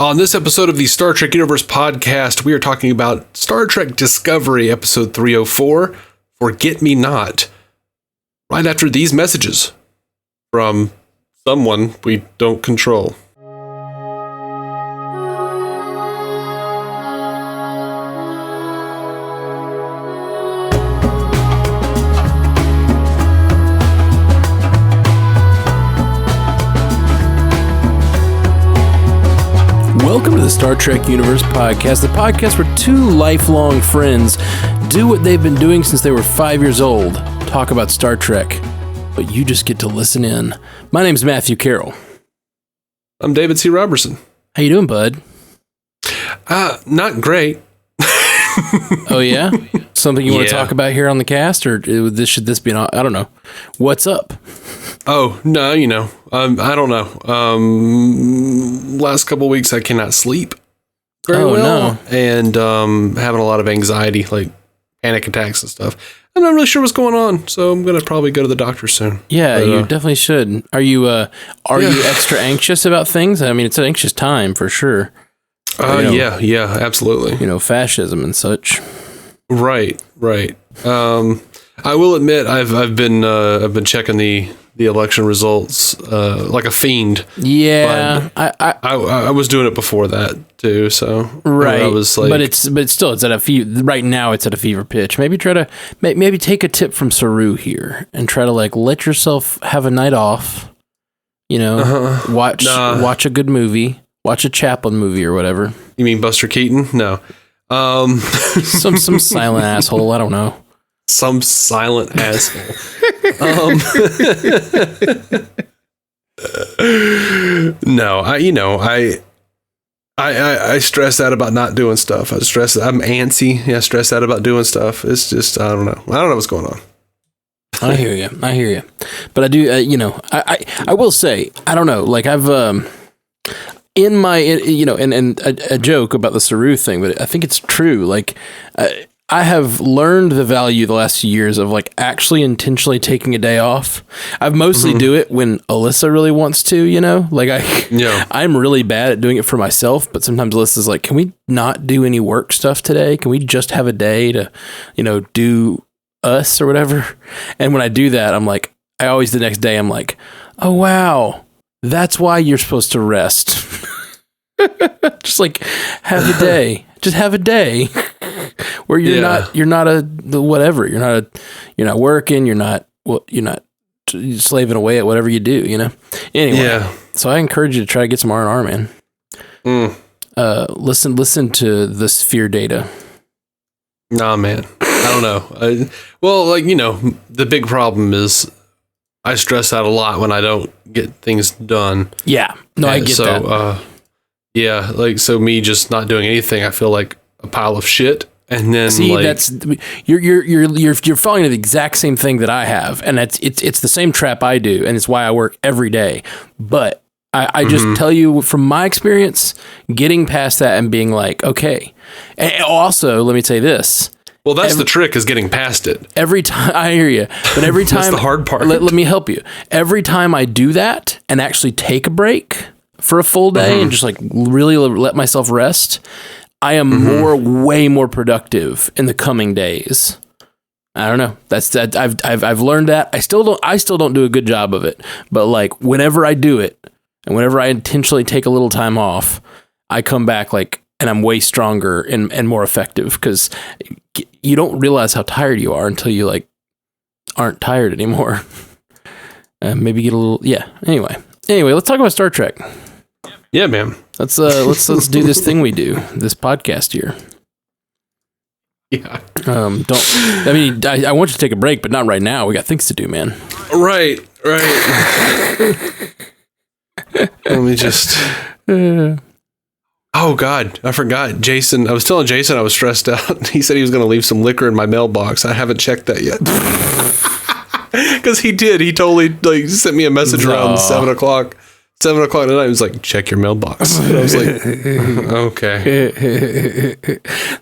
On this episode of the Star Trek Universe podcast, we are talking about Star Trek Discovery, episode 304, Forget Me Not. Right after these messages from someone we don't control. Welcome to the Star Trek Universe podcast, the podcast where two lifelong friends do what they've been doing since they were 5 years old, talk about Star Trek, but you just get to listen in. My name's Matthew Carroll. I'm David C. Robertson. How you doing, bud? Not great. Oh, yeah? Something you want to talk about here on the cast, or should this be an, I don't know. What's up? Oh, no, I don't know. Last couple of weeks I cannot sleep very well. No. And having a lot of anxiety, like panic attacks and stuff. I'm not really sure what's going on, so I'm going to probably go to the doctor soon. Yeah, but, you definitely should. Are you extra anxious about things? I mean, it's an anxious time for sure. Yeah, absolutely. Fascism and such. Right. I will admit I've been checking the election results like a fiend. Yeah, I was doing it before that too. So right, I was like, but it's at a fever. Right now, it's at a fever pitch. Maybe try to maybe take a tip from Saru here and try to let yourself have a night off. Watch a good movie. Watch a Chaplin movie or whatever. You mean Buster Keaton? No. Some silent asshole. I don't know. Some silent asshole. No, I stress out about not doing stuff. I'm antsy. Yeah, stress out about doing stuff. It's just, I don't know what's going on. I hear you. But I do, I will say, I don't know, I've, in my, and a joke about the Saru thing, but I think it's true. I have learned the value the last few years of actually intentionally taking a day off. I've mostly do it when Alyssa really wants to, I'm really bad at doing it for myself, but sometimes Alyssa's like, can we not do any work stuff today? Can we just have a day to, do us or whatever? And when I do that, I always the next day, I'm like, oh, wow, that's why you're supposed to rest. Just have a day. Just have a day where you're not working, you're not slaving away at whatever you do, Anyway, so I encourage you to try to get some R&R, man. Listen to the sphere data. Nah, man, I don't know. The big problem is I stress out a lot when I don't get ththings done. Yeah, no, I get that. So me just not doing anything, I feel like a pile of shit. And then that's you're falling into the exact same thing that I have, and it's the same trap I do, and it's why I work every day. But I just tell you from my experience, getting past that and being okay. And also, let me say this. Well, that's the trick, is getting past it. Every time, I hear you, but every time that's the hard part. Let me help you. Every time I do that and actually take a break for a full day and just really let myself rest, I am way more productive in the coming days. I don't know. That's that. I've learned that. I still don't do a good job of it. But whenever I do it, and whenever I intentionally take a little time off, I come back and I'm way stronger and more effective, because you don't realize how tired you are until you aren't tired anymore. Maybe get a little Anyway, let's talk about Star Trek. Yeah, man. Let's do this thing we do, this podcast here. Yeah. I want you to take a break, but not right now. We got things to do, man. Right. Let me just. Oh God, I forgot. Jason, I was telling Jason I was stressed out. He said he was going to leave some liquor in my mailbox. I haven't checked that yet. Because he did. He totally sent me a message around 7 o'clock. 7 o'clock at night, he was like, check your mailbox. And I was like, okay.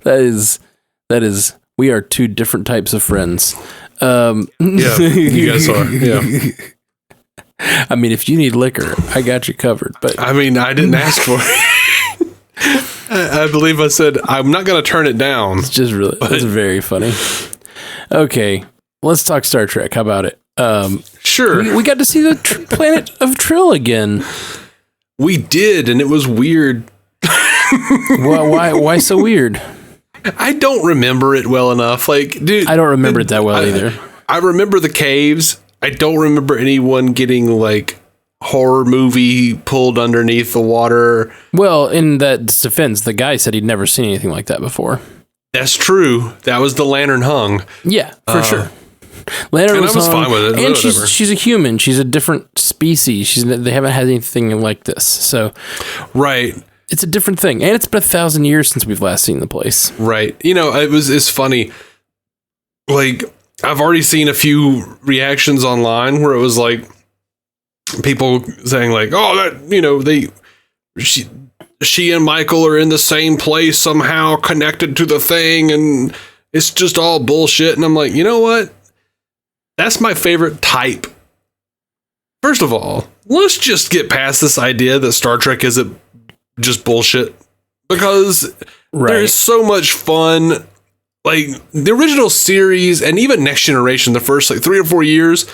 That is, we are two different types of friends. Yeah, you guys are. Yeah. I mean, if you need liquor, I got you covered. But I mean, I didn't ask for it. I believe I said, I'm not going to turn it down. It's just really, it's very funny. Okay, let's talk Star Trek. How about it? Sure. We got to see the planet of Trill again. We did, and it was weird. Why so weird? I don't remember it well enough. Like, dude, I don't remember it that well either. I remember the caves. I don't remember anyone getting like horror movie pulled underneath the water. Well, in that defense, the guy said he'd never seen anything like that before. That's true. That was the lantern hung. Yeah, for sure. Lantern and I was fine with it. And she's a human. She's a different species. They haven't had anything like this. So, right. It's a different thing. And it's been 1,000 years since we've last seen the place. Right. You know, it's funny. Like, I've already seen a few reactions online where it was like people saying like, oh, that, you know, she and Michael are in the same place somehow connected to the thing. And it's just all bullshit. And I'm like, you know what? That's my favorite type. First of all, let's just get past this idea that Star Trek isn't just bullshit, because there's so much fun. Like the original series and even Next Generation, the first like 3 or 4 years,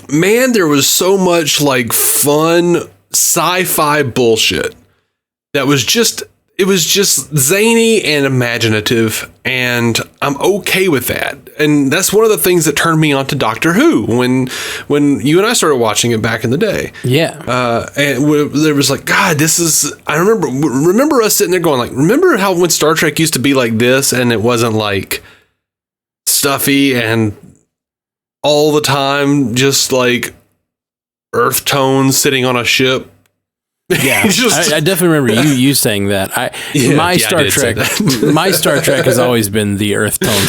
man, there was so much like fun sci-fi bullshit that was just, it was just zany and imaginative, and I'm okay with that. And that's one of the things that turned me on to Doctor Who when you and I started watching it back in the day. Yeah. And there was like, God, this is, I remember us sitting there going like, remember how when Star Trek used to be like this and it wasn't like stuffy and all the time just like earth tones sitting on a ship? Yeah, I definitely remember you saying that. My Star Trek has always been the Earth tone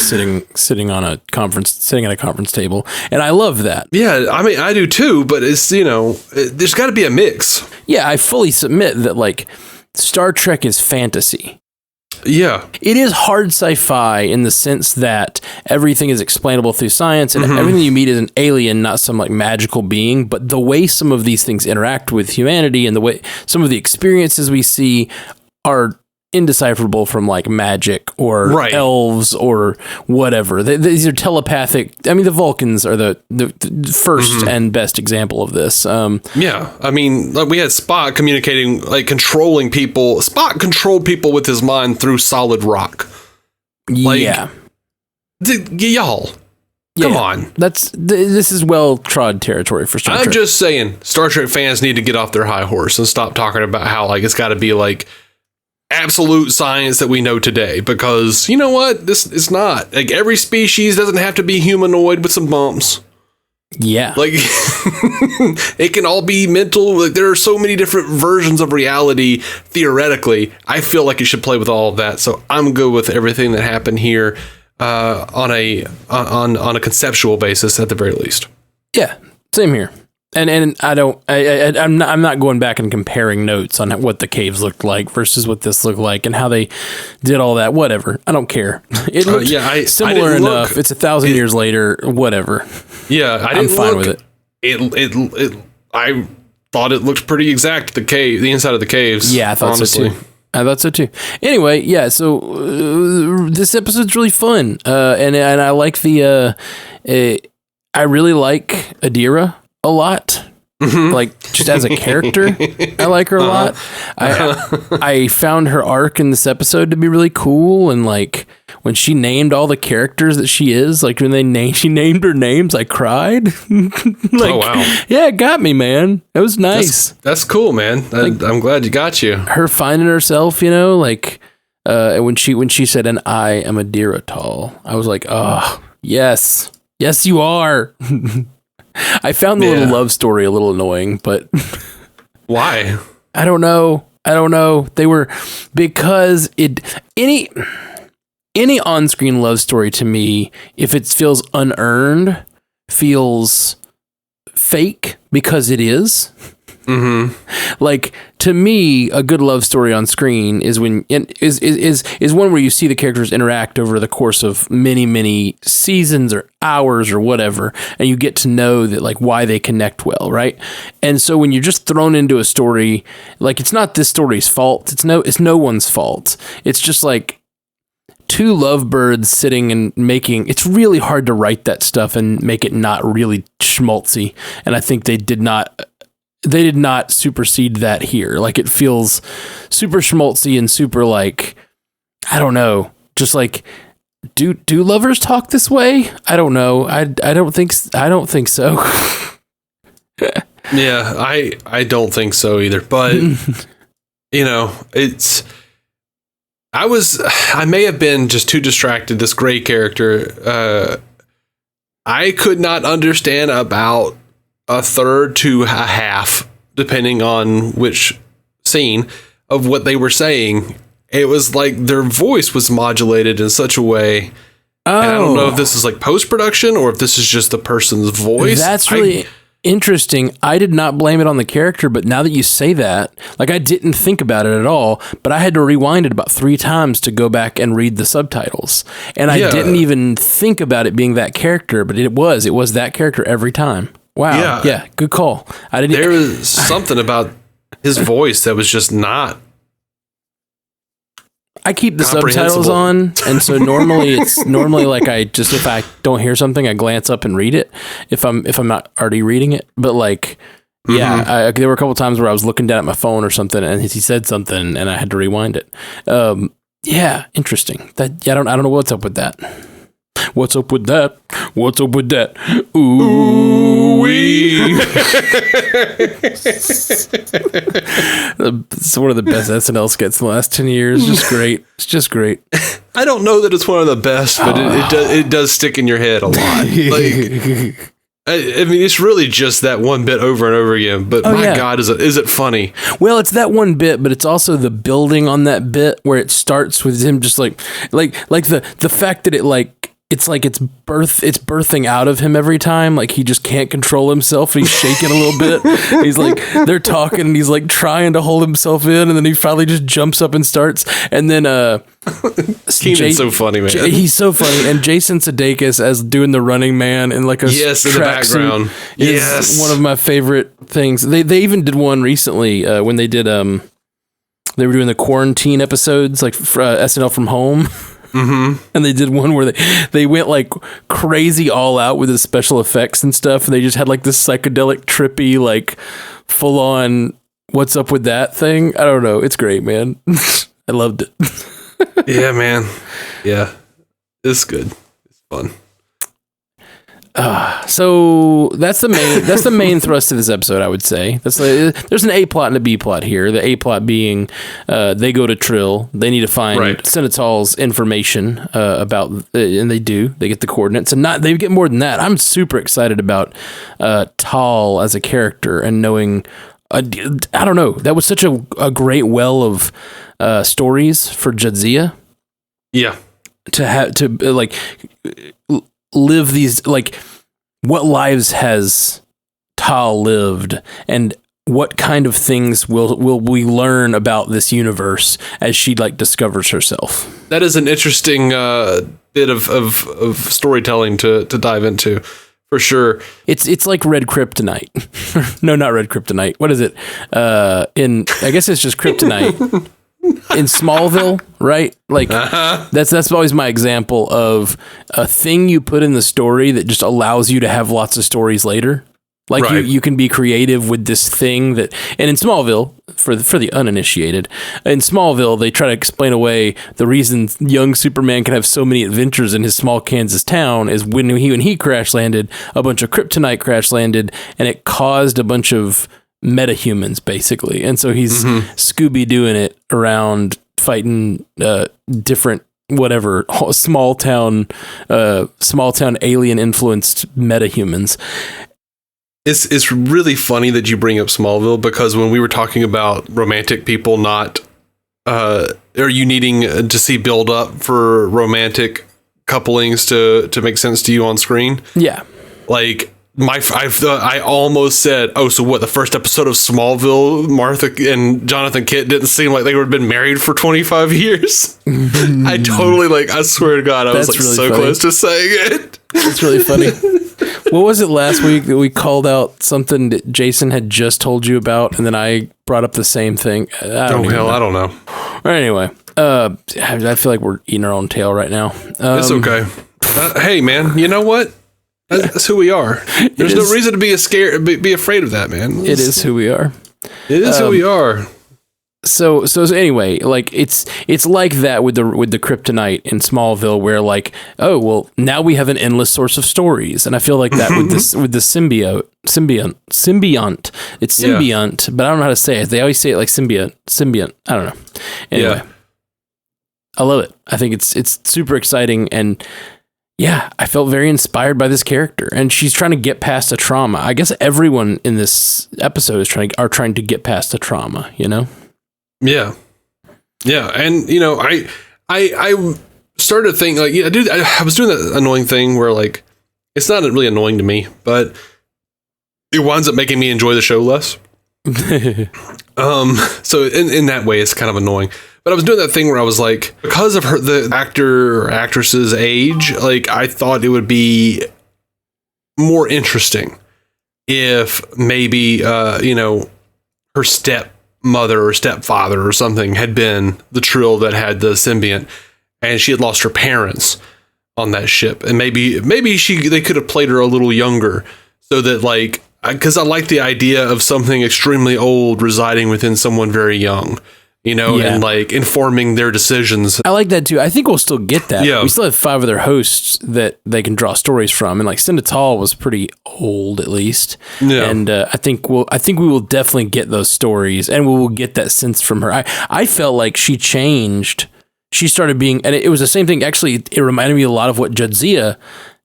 sitting at a conference table, and I love that. Yeah, I mean, I do too, but it's, you know, there's got to be a mix. Yeah, I fully submit that like Star Trek is fantasy. Yeah. It is hard sci-fi in the sense that everything is explainable through science and everything you meet is an alien, not some like magical being. But the way some of these things interact with humanity and the way some of the experiences we see are indecipherable from like magic or elves or whatever. These are telepathic. I mean, the Vulcans are the first and best example of this. Yeah. I mean, like we had Spock communicating, like controlling people. Spock controlled people with his mind through solid rock. Like, yeah. Y'all. Come on. This is well-trod territory for Star Trek. I'm just saying, Star Trek fans need to get off their high horse and stop talking about how like it's got to be like absolute science that we know today, because you know what, it's not like every species doesn't have to be humanoid with some bumps. Yeah, like it can all be mental. Like there are so many different versions of reality theoretically. I feel like you should play with all of that, so I'm good with everything that happened here on a conceptual basis at the very least. Yeah, same here. And I'm not going back and comparing notes on what the caves looked like versus what this looked like and how they did all that. Whatever, I don't care. It looked similar enough. It's 1,000 years later. Whatever. Yeah, I'm fine with it. I thought it looked pretty exact. The inside of the caves. Yeah, I thought so too. Anyway, yeah. So this episode's really fun, and I like I really like Adira a lot. Like just as a character, I like her a lot. I found her arc in this episode to be really cool, and like when she named all the characters that she is, like when she named her names, I cried. Like, oh wow, yeah, it got me, man. It was nice. That's cool, man. I'm glad you got you. Her finding herself, you know, like when she said, "And I am Adira Tall," I was like, oh yes, you are. I found the little love story a little annoying, but why? I don't know. They were, because any on-screen love story to me, if it feels unearned, feels fake, because it is. Like, to me, a good love story on screen is when is one where you see the characters interact over the course of many seasons or hours or whatever, and you get to know that, like, why they connect well, right? And so when you're just thrown into a story, like, it's not this story's fault. It's no one's fault. It's just like two lovebirds sitting and making. It's really hard to write that stuff and make it not really schmaltzy. And I think they did not supersede that here. Like, it feels super schmaltzy and super, like, I don't know, just like, do lovers talk this way? I don't know. I don't think so. Yeah, I don't think so either. But you know, I may have been just too distracted. This gray character, I could not understand about a third to a half, depending on which scene, of what they were saying. It was like their voice was modulated in such a way. Oh. And I don't know if this is like post-production or if this is just the person's voice. That's really interesting. I did not blame it on the character, but now that you say that, like, I didn't think about it at all, but I had to rewind it about 3 times to go back and read the subtitles. And I didn't even think about it being that character, but it was that character every time. Wow. Yeah. Good call. There was something about his voice that was just not. I keep the subtitles on, and so normally like if I don't hear something, I glance up and read it if I'm not already reading it. But like, there were a couple times where I was looking down at my phone or something, and he said something, and I had to rewind it. Interesting. I don't know what's up with that. What's up with that? What's up with that? Ooh-wee. It's one of the best SNL skits in the last 10 years. Just great. It's just great. I don't know that it's one of the best, but it does stick in your head a lot. Like, I mean, it's really just that one bit over and over again. But God, is it funny? Well, it's that one bit, but it's also the building on that bit where it starts with him just like the fact that it's birthing out of him every time. Like, he just can't control himself. He's shaking a little bit. He's like, they're talking and he's like trying to hold himself in. And then he finally just jumps up and starts. And then, Keenan's so funny, man. He's so funny. And Jason Sudeikis as doing the Running Man in like a in the background. Is one of my favorite things. They even did one recently, when they did, they were doing the quarantine episodes, like SNL from home. Mm-hmm. And they did one where they went like crazy all out with the special effects and stuff, and they just had like this psychedelic, trippy, like full on what's up with that thing. I don't know. It's great, man. I loved it. Yeah, man. Yeah, it's good. It's fun. So that's the main thrust of this episode, I would say. There's an A plot and a B plot here. The A plot being they go to Trill. They need to find Senetal's information about, and they do. They get the coordinates, and they get more than that. I'm super excited about Tal as a character and knowing. I don't know. That was such a great well of stories for Jadzia. Yeah, to like live these, like, what lives has Tal lived, and what kind of things will we learn about this universe as she like discovers herself. That is an interesting bit of storytelling to dive into, for sure. It's like Red Kryptonite. No, not Red Kryptonite. What is it? I guess it's just Kryptonite. In Smallville, right? Like, that's always my example of a thing you put in the story that just allows you to have lots of stories later. Like, you can be creative with this thing that, and in Smallville, for the uninitiated, in Smallville, they try to explain away the reason young Superman can have so many adventures in his small Kansas town is when he crash landed, a bunch of kryptonite crash landed, and it caused a bunch of metahumans, basically. And so he's Scooby-Dooing it around fighting different whatever small town alien influenced metahumans. It's really funny that you bring up Smallville, because when we were talking about romantic people not are you needing to see build up for romantic couplings to make sense to you on screen? Yeah. Like, I almost said, oh, so what, the first episode of Smallville, Martha and Jonathan Kent didn't seem like they would have been married for 25 years. I totally, like, I swear to God, I was like really so funny. Close to saying it. It's really funny. What was it last week that we called out something that Jason had just told you about, and then I brought up the same thing? I don't know. Anyway, I feel like we're eating our own tail right now. It's okay. Hey, man, you know what? That's who we are. There's no reason to be afraid of that, man. It is who we are. It is who we are. So anyway, like it's like that with the kryptonite in Smallville, where like, oh well, now we have an endless source of stories, and I feel like that with the symbiont. It's symbiont, but I don't know how to say it. They always say it like symbiont. I don't know. Anyway, I love it. I think it's super exciting, and yeah, I felt very inspired by this character, and she's trying to get past a trauma. I guess everyone in this episode is trying to get past a trauma, you know? Yeah. Yeah. And, you know, I started to think, like, yeah, dude, I was doing that annoying thing where, like, it's not really annoying to me, but it winds up making me enjoy the show less. So in that way, it's kind of annoying. But I was doing that thing where I was like, because of the actor or actress's age, like, I thought it would be more interesting if maybe, you know, her stepmother or stepfather or something had been the Trill that had the symbiont, and she had lost her parents on that ship. And maybe they could have played her a little younger, so that, like, because I like the idea of something extremely old residing within someone very young. You know, and like informing their decisions. I like that too. I think we'll still get that. Yeah. We still have 5 other hosts that they can draw stories from, and like Cindetal was pretty old at least. Yeah. And I think we will definitely get those stories, and we will get that sense from her. I felt like she changed. She started being, and it was the same thing. Actually, it reminded me a lot of what Jadzia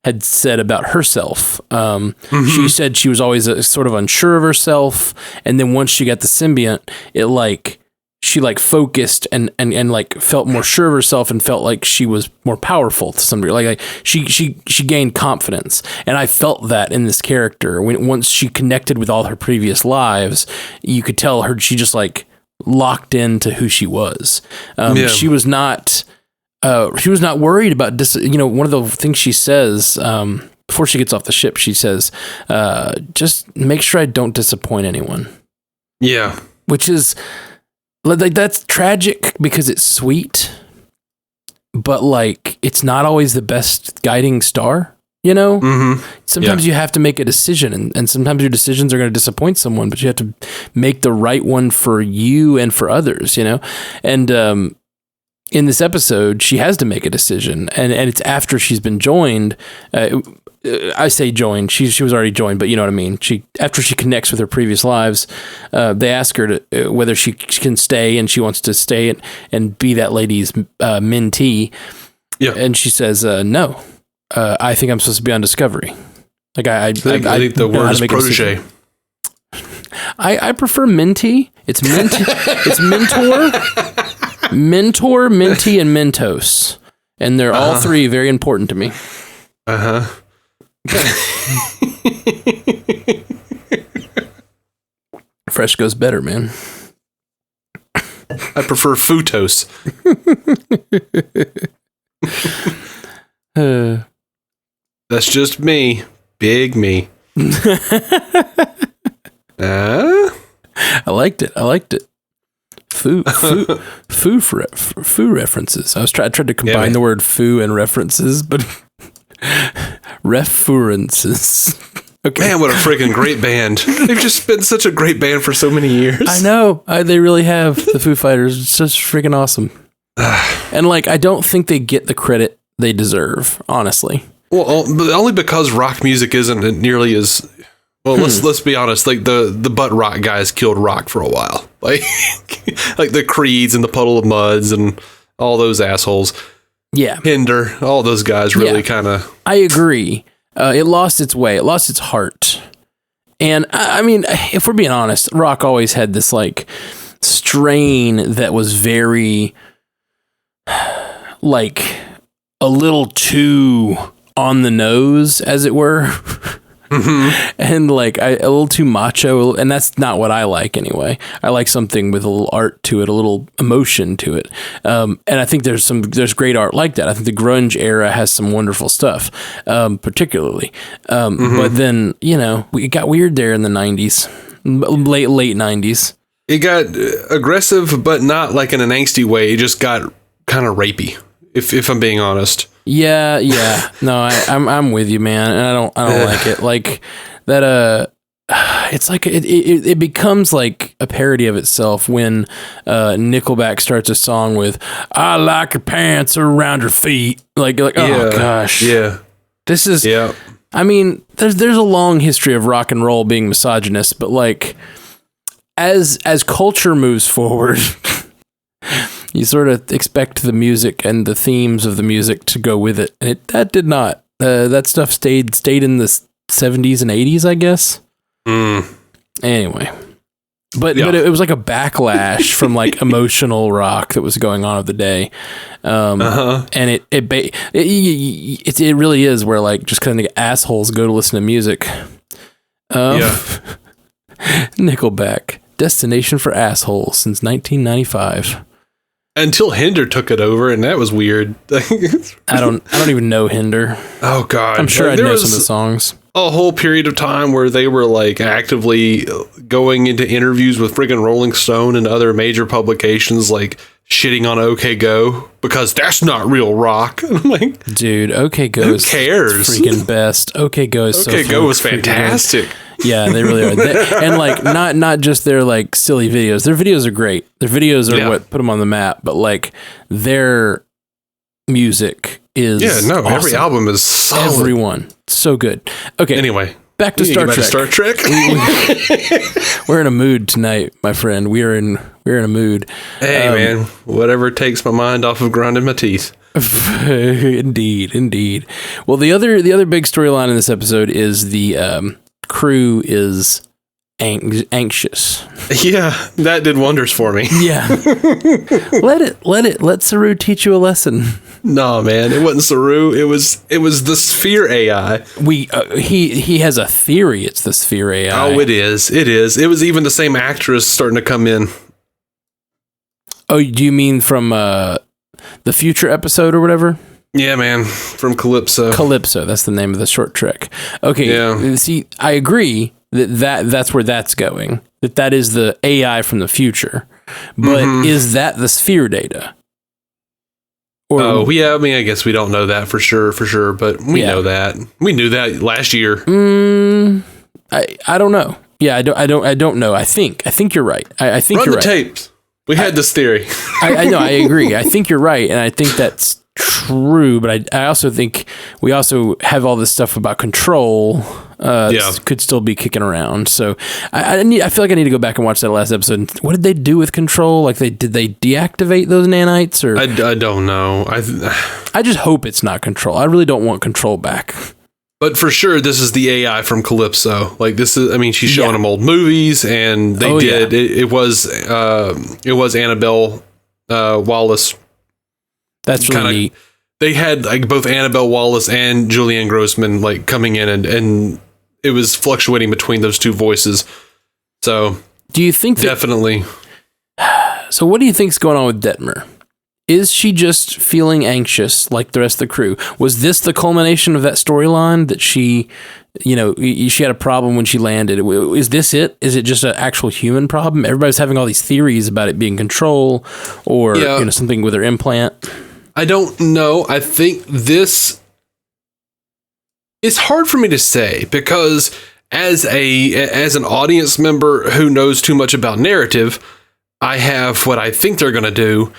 had said about herself. She said she was always sort of unsure of herself, and then once she got the symbiont, she like focused and like felt more sure of herself and felt like she was more powerful to some degree. Like she gained confidence, and I felt that in this character. Once she connected with all her previous lives, you could tell she just like locked into who she was. She was not worried about you know, one of the things she says before she gets off the ship, she says, just make sure I don't disappoint anyone. Yeah. Which is, like, that's tragic because it's sweet, but like, it's not always the best guiding star, you know? Sometimes you have to make a decision, and sometimes your decisions are going to disappoint someone, but you have to make the right one for you and for others, you know? And in this episode, she has to make a decision, and it's after she's been joined. I say joined. She was already joined, but you know what I mean. After she connects with her previous lives, they ask her whether she can stay, and she wants to stay and be that lady's mentee. Yeah, and she says, "No, I think I'm supposed to be on Discovery." Like I think the word is protege. I prefer mentee. It's it's mentor, mentee, and Mentos, and they're all 3 very important to me. Fresh goes better, man. I prefer Futos. That's just me. Big me. I liked it. Foo references. I tried to combine the word foo and references, but references. Okay. Man, what a freaking great band. They've just been such a great band for so many years. I know. They really have. The Foo Fighters. It's just freaking awesome. And like, I don't think they get the credit they deserve, honestly. Well, only because rock music isn't nearly as... Well, let's be honest. Like the butt rock guys killed rock for a while. Like the Creeds and the Puddle of Muds and all those assholes. Yeah, Hinder, all those guys really kind of. I agree. It lost its way. It lost its heart. And I mean, if we're being honest, rock always had this like strain that was very like a little too on the nose, as it were. And like a little too macho, and that's not what I like anyway. I like something with a little art to it, a little emotion to it. And I think there's great art like that. I think the grunge era has some wonderful stuff, particularly. But then, it got weird there in the 90s, late 90s. It got aggressive, but not like in an angsty way. It just got kind of rapey, if I'm being honest. Yeah. No, I'm with you, man, and I don't like it. Like that. It's like it becomes like a parody of itself when Nickelback starts a song with "I like your pants around your feet." Like oh gosh, yeah. This is I mean, there's a long history of rock and roll being misogynist, but like as culture moves forward. You sort of expect the music and the themes of the music to go with it, and that did not. That stuff stayed in the 70s and 80s, I guess. Anyway, but it was like a backlash from like emotional rock that was going on of the day, and it really is where like just kind of assholes go to listen to music. Nickelback, destination for assholes since 1995. Until Hinder took it over, and that was weird. I don't even know Hinder. Oh God, I'm sure I know some of the songs. A whole period of time where they were like actively going into interviews with friggin' Rolling Stone and other major publications, like shitting on OK Go because that's not real rock. I'm like, dude, OK Go who is cares? Freaking best. OK Go is OK Go was fantastic. Yeah, they really are. And like not just their like silly videos. Their videos are great. Their videos are what put them on the map. But like their music is awesome. Every album is solid. Everyone so good. Okay, anyway, back to Star Trek. Star Trek. We're in a mood tonight, my friend. We're in a mood. Hey man, whatever takes my mind off of grinding my teeth. Indeed. Well, the other big storyline in this episode is the crew is anxious. Yeah, that did wonders for me. Yeah. Let Saru teach you a lesson. No, man, it wasn't Saru. It was the Sphere AI. He has a theory. It's the Sphere AI. Oh, it is. It was even the same actress starting to come in. Oh, do you mean from the future episode or whatever? Yeah, man, from Calypso. Calypso, that's the name of the short trek. Okay, yeah. See, I agree that's where that's going. That is the AI from the future. But is that the Sphere data? Or, I mean, I guess we don't know that for sure, but we know that. We knew that last year. I don't know. Yeah, I don't know. I think you're right. I think Run you're the tapes. We had this theory. I know, I agree. I think you're right, and I think that's true, but I also think we also have all this stuff about control could still be kicking around. So I feel like I need to go back and watch that last episode. What did they do with control? Like did they deactivate those nanites? Or I don't know. I just hope it's not control. I really don't want control back. But for sure, this is the AI from Calypso. Like this is, I mean, she's showing them old movies, and they did. Yeah. It was Annabelle Wallace. That's really neat. They had like both Annabelle Wallace and Julianne Grossman like coming in, and it was fluctuating between those two voices. So do you think definitely? So what do you think's going on with Detmer? Is she just feeling anxious like the rest of the crew? Was this the culmination of that storyline that she had a problem when she landed? Is this it? Is it just an actual human problem? Everybody's having all these theories about it being control or something with her implant. I don't know. I think it's hard for me to say because as an audience member who knows too much about narrative, I have what I think they're going to do.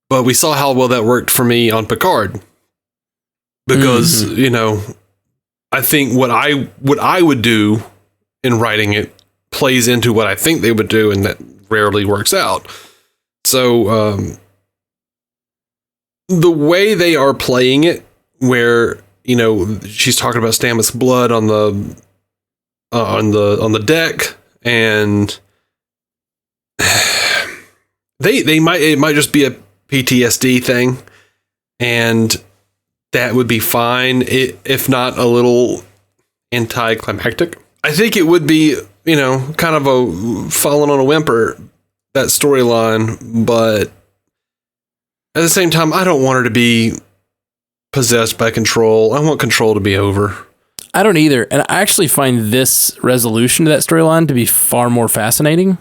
But we saw how well that worked for me on Picard. Because, I think what I would do in writing it plays into what I think they would do, and that rarely works out. So, the way they are playing it, where, she's talking about Stamets' blood on the deck, and it might just be a PTSD thing, and that would be fine. If not a little anticlimactic. I think it would be, kind of a falling on a whimper, that storyline, but at the same time, I don't want her to be possessed by control. I want control to be over. I don't either. And I actually find this resolution to that storyline to be far more fascinating.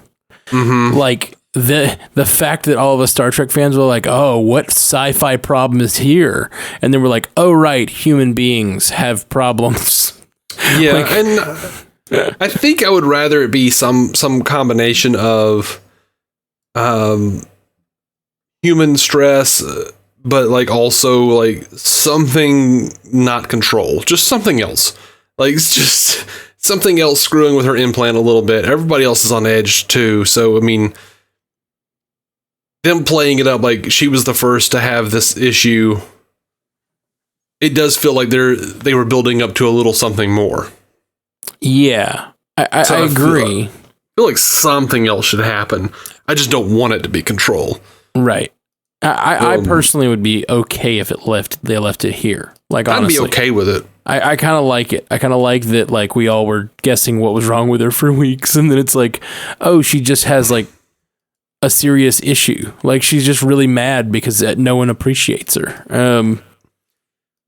Mm-hmm. Like the fact that all of us Star Trek fans were like, oh, what sci-fi problem is here? And then we're like, oh, right, human beings have problems. Yeah, and I think I would rather it be some combination of human stress, but like also like something not control, just something else. Like it's just something else screwing with her implant a little bit. Everybody else is on edge too. So, I mean, them playing it up like she was the first to have this issue. It does feel like they were building up to a little something more. Yeah, I agree. I feel like something else should happen. I just don't want it to be control. Right. I personally would be okay if they left it here. Like, honestly, I'd be okay with it. I kind of like it. I kind of like that. Like, we all were guessing what was wrong with her for weeks, and then it's like, oh, she just has like a serious issue. Like, she's just really mad because no one appreciates her.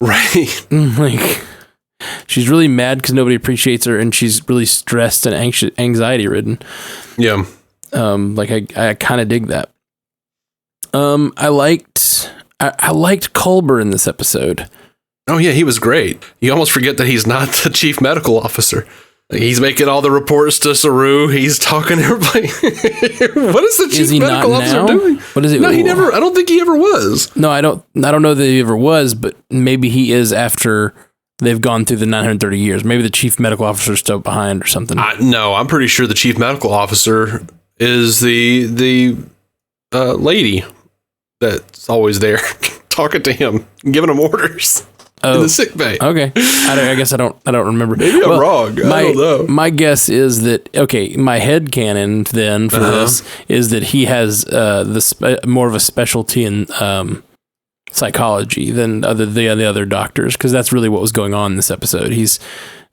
Right. Like, she's really mad because nobody appreciates her, and she's really stressed and anxiety ridden. Yeah. Like I kind of dig that. I liked Culber in this episode. Oh yeah, he was great. You almost forget that he's not the chief medical officer. He's making all the reports to Saru. He's talking to everybody. What is the chief medical officer doing? What is it? No, he never. I don't think he ever was. No, I don't know that he ever was, but maybe he is after they've gone through the 930 years. Maybe the chief medical officer is still behind or something. No, I'm pretty sure the chief medical officer is the lady that's always there talking to him, giving him orders in the sick bay. Okay, I guess I don't remember. Maybe I'm wrong. I don't know. My guess is that my headcanon then for this is that he has more of a specialty in psychology than the other doctors, because that's really what was going on in this episode. He's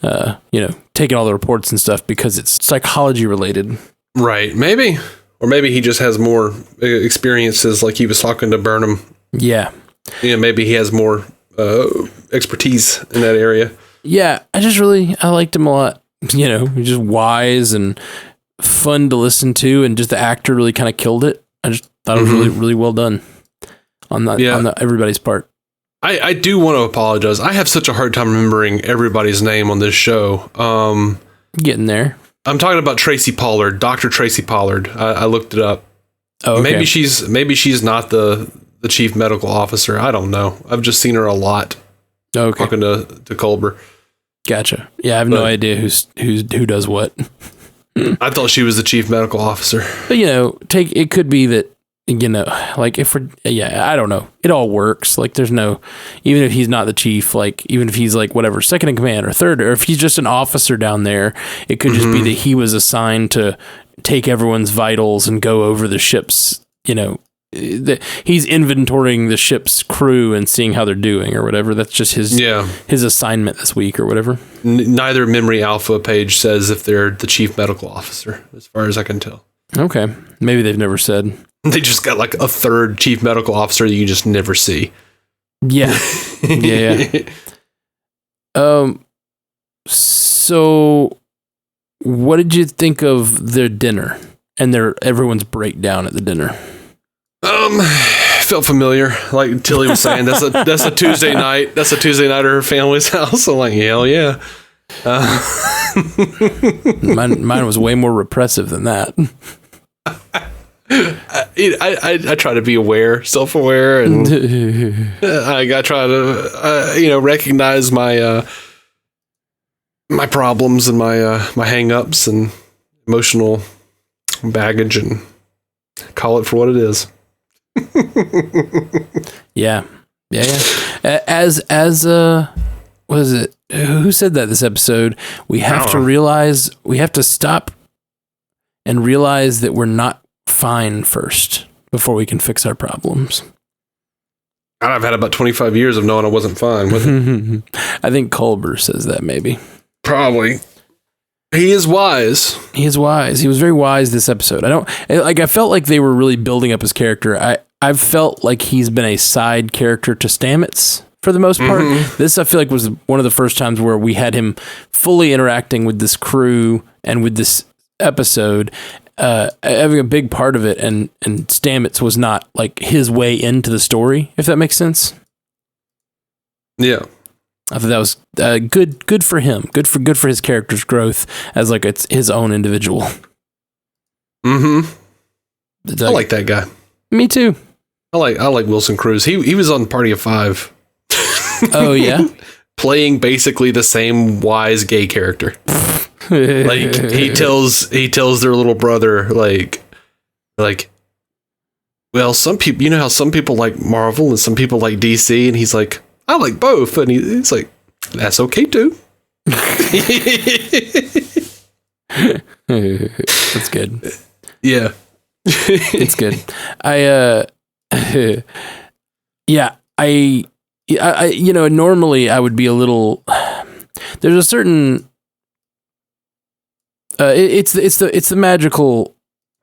taking all the reports and stuff because it's psychology related. Right, maybe. Or maybe he just has more experiences, like he was talking to Burnham. Yeah. Maybe he has more expertise in that area. Yeah, I liked him a lot. He's just wise and fun to listen to, and just the actor really kind of killed it. I just thought it was really, really well done on everybody's part. I do want to apologize. I have such a hard time remembering everybody's name on this show. Getting there. I'm talking about Tracy Pollard, Dr. Tracy Pollard. I looked it up. Oh, okay. Maybe she's not the chief medical officer. I don't know. I've just seen her a lot. Okay. Talking to Culber. Gotcha. Yeah, I have no idea who does what. I thought she was the chief medical officer. But it could be that, like I don't know. It all works. Like, there's no, even if he's not the chief, like even if he's like whatever, second in command or third, or if he's just an officer down there, it could just be that he was assigned to take everyone's vitals and go over the ship's, he's inventorying the ship's crew and seeing how they're doing or whatever. That's just his assignment this week or whatever. Neither Memory Alpha page says if they're the chief medical officer, as far as I can tell. Okay. Maybe they've never said. They just got like a third chief medical officer that you just never see. Yeah. Yeah. So what did you think of their dinner and everyone's breakdown at the dinner? Felt familiar. Like Tilly was saying, that's a Tuesday night. That's a Tuesday night at her family's house. I'm like, hell yeah. Mine was way more repressive than that. I try to be self-aware, and I try to recognize my my problems and my hang-ups and emotional baggage and call it for what it is. Yeah. As what is it? Who said that this episode? We have to stop and realize that we're not fine first before we can fix our problems. I've had about 25 years of knowing I wasn't fine with it. I think Culber says that maybe. Probably. He is wise. He is wise. He was very wise this episode. I felt like they were really building up his character. I've felt like he's been a side character to Stamets for the most part. This, I feel like, was one of the first times where we had him fully interacting with this crew and with this episode, having a big part of it, and Stamets was not like his way into the story, if that makes sense. Yeah. I thought that was good for him. Good for his character's growth as like it's his own individual. I like that guy. Me too. I like Wilson Cruz. He was on Party of Five. Oh yeah, playing basically the same wise gay character. Like he tells their little brother like, well, some people, you know how some people like Marvel and some people like DC, and he's like, I like both, and he's like, that's okay too. That's good. Yeah, it's good. I you know, normally I would be a little. There's a certain. It's the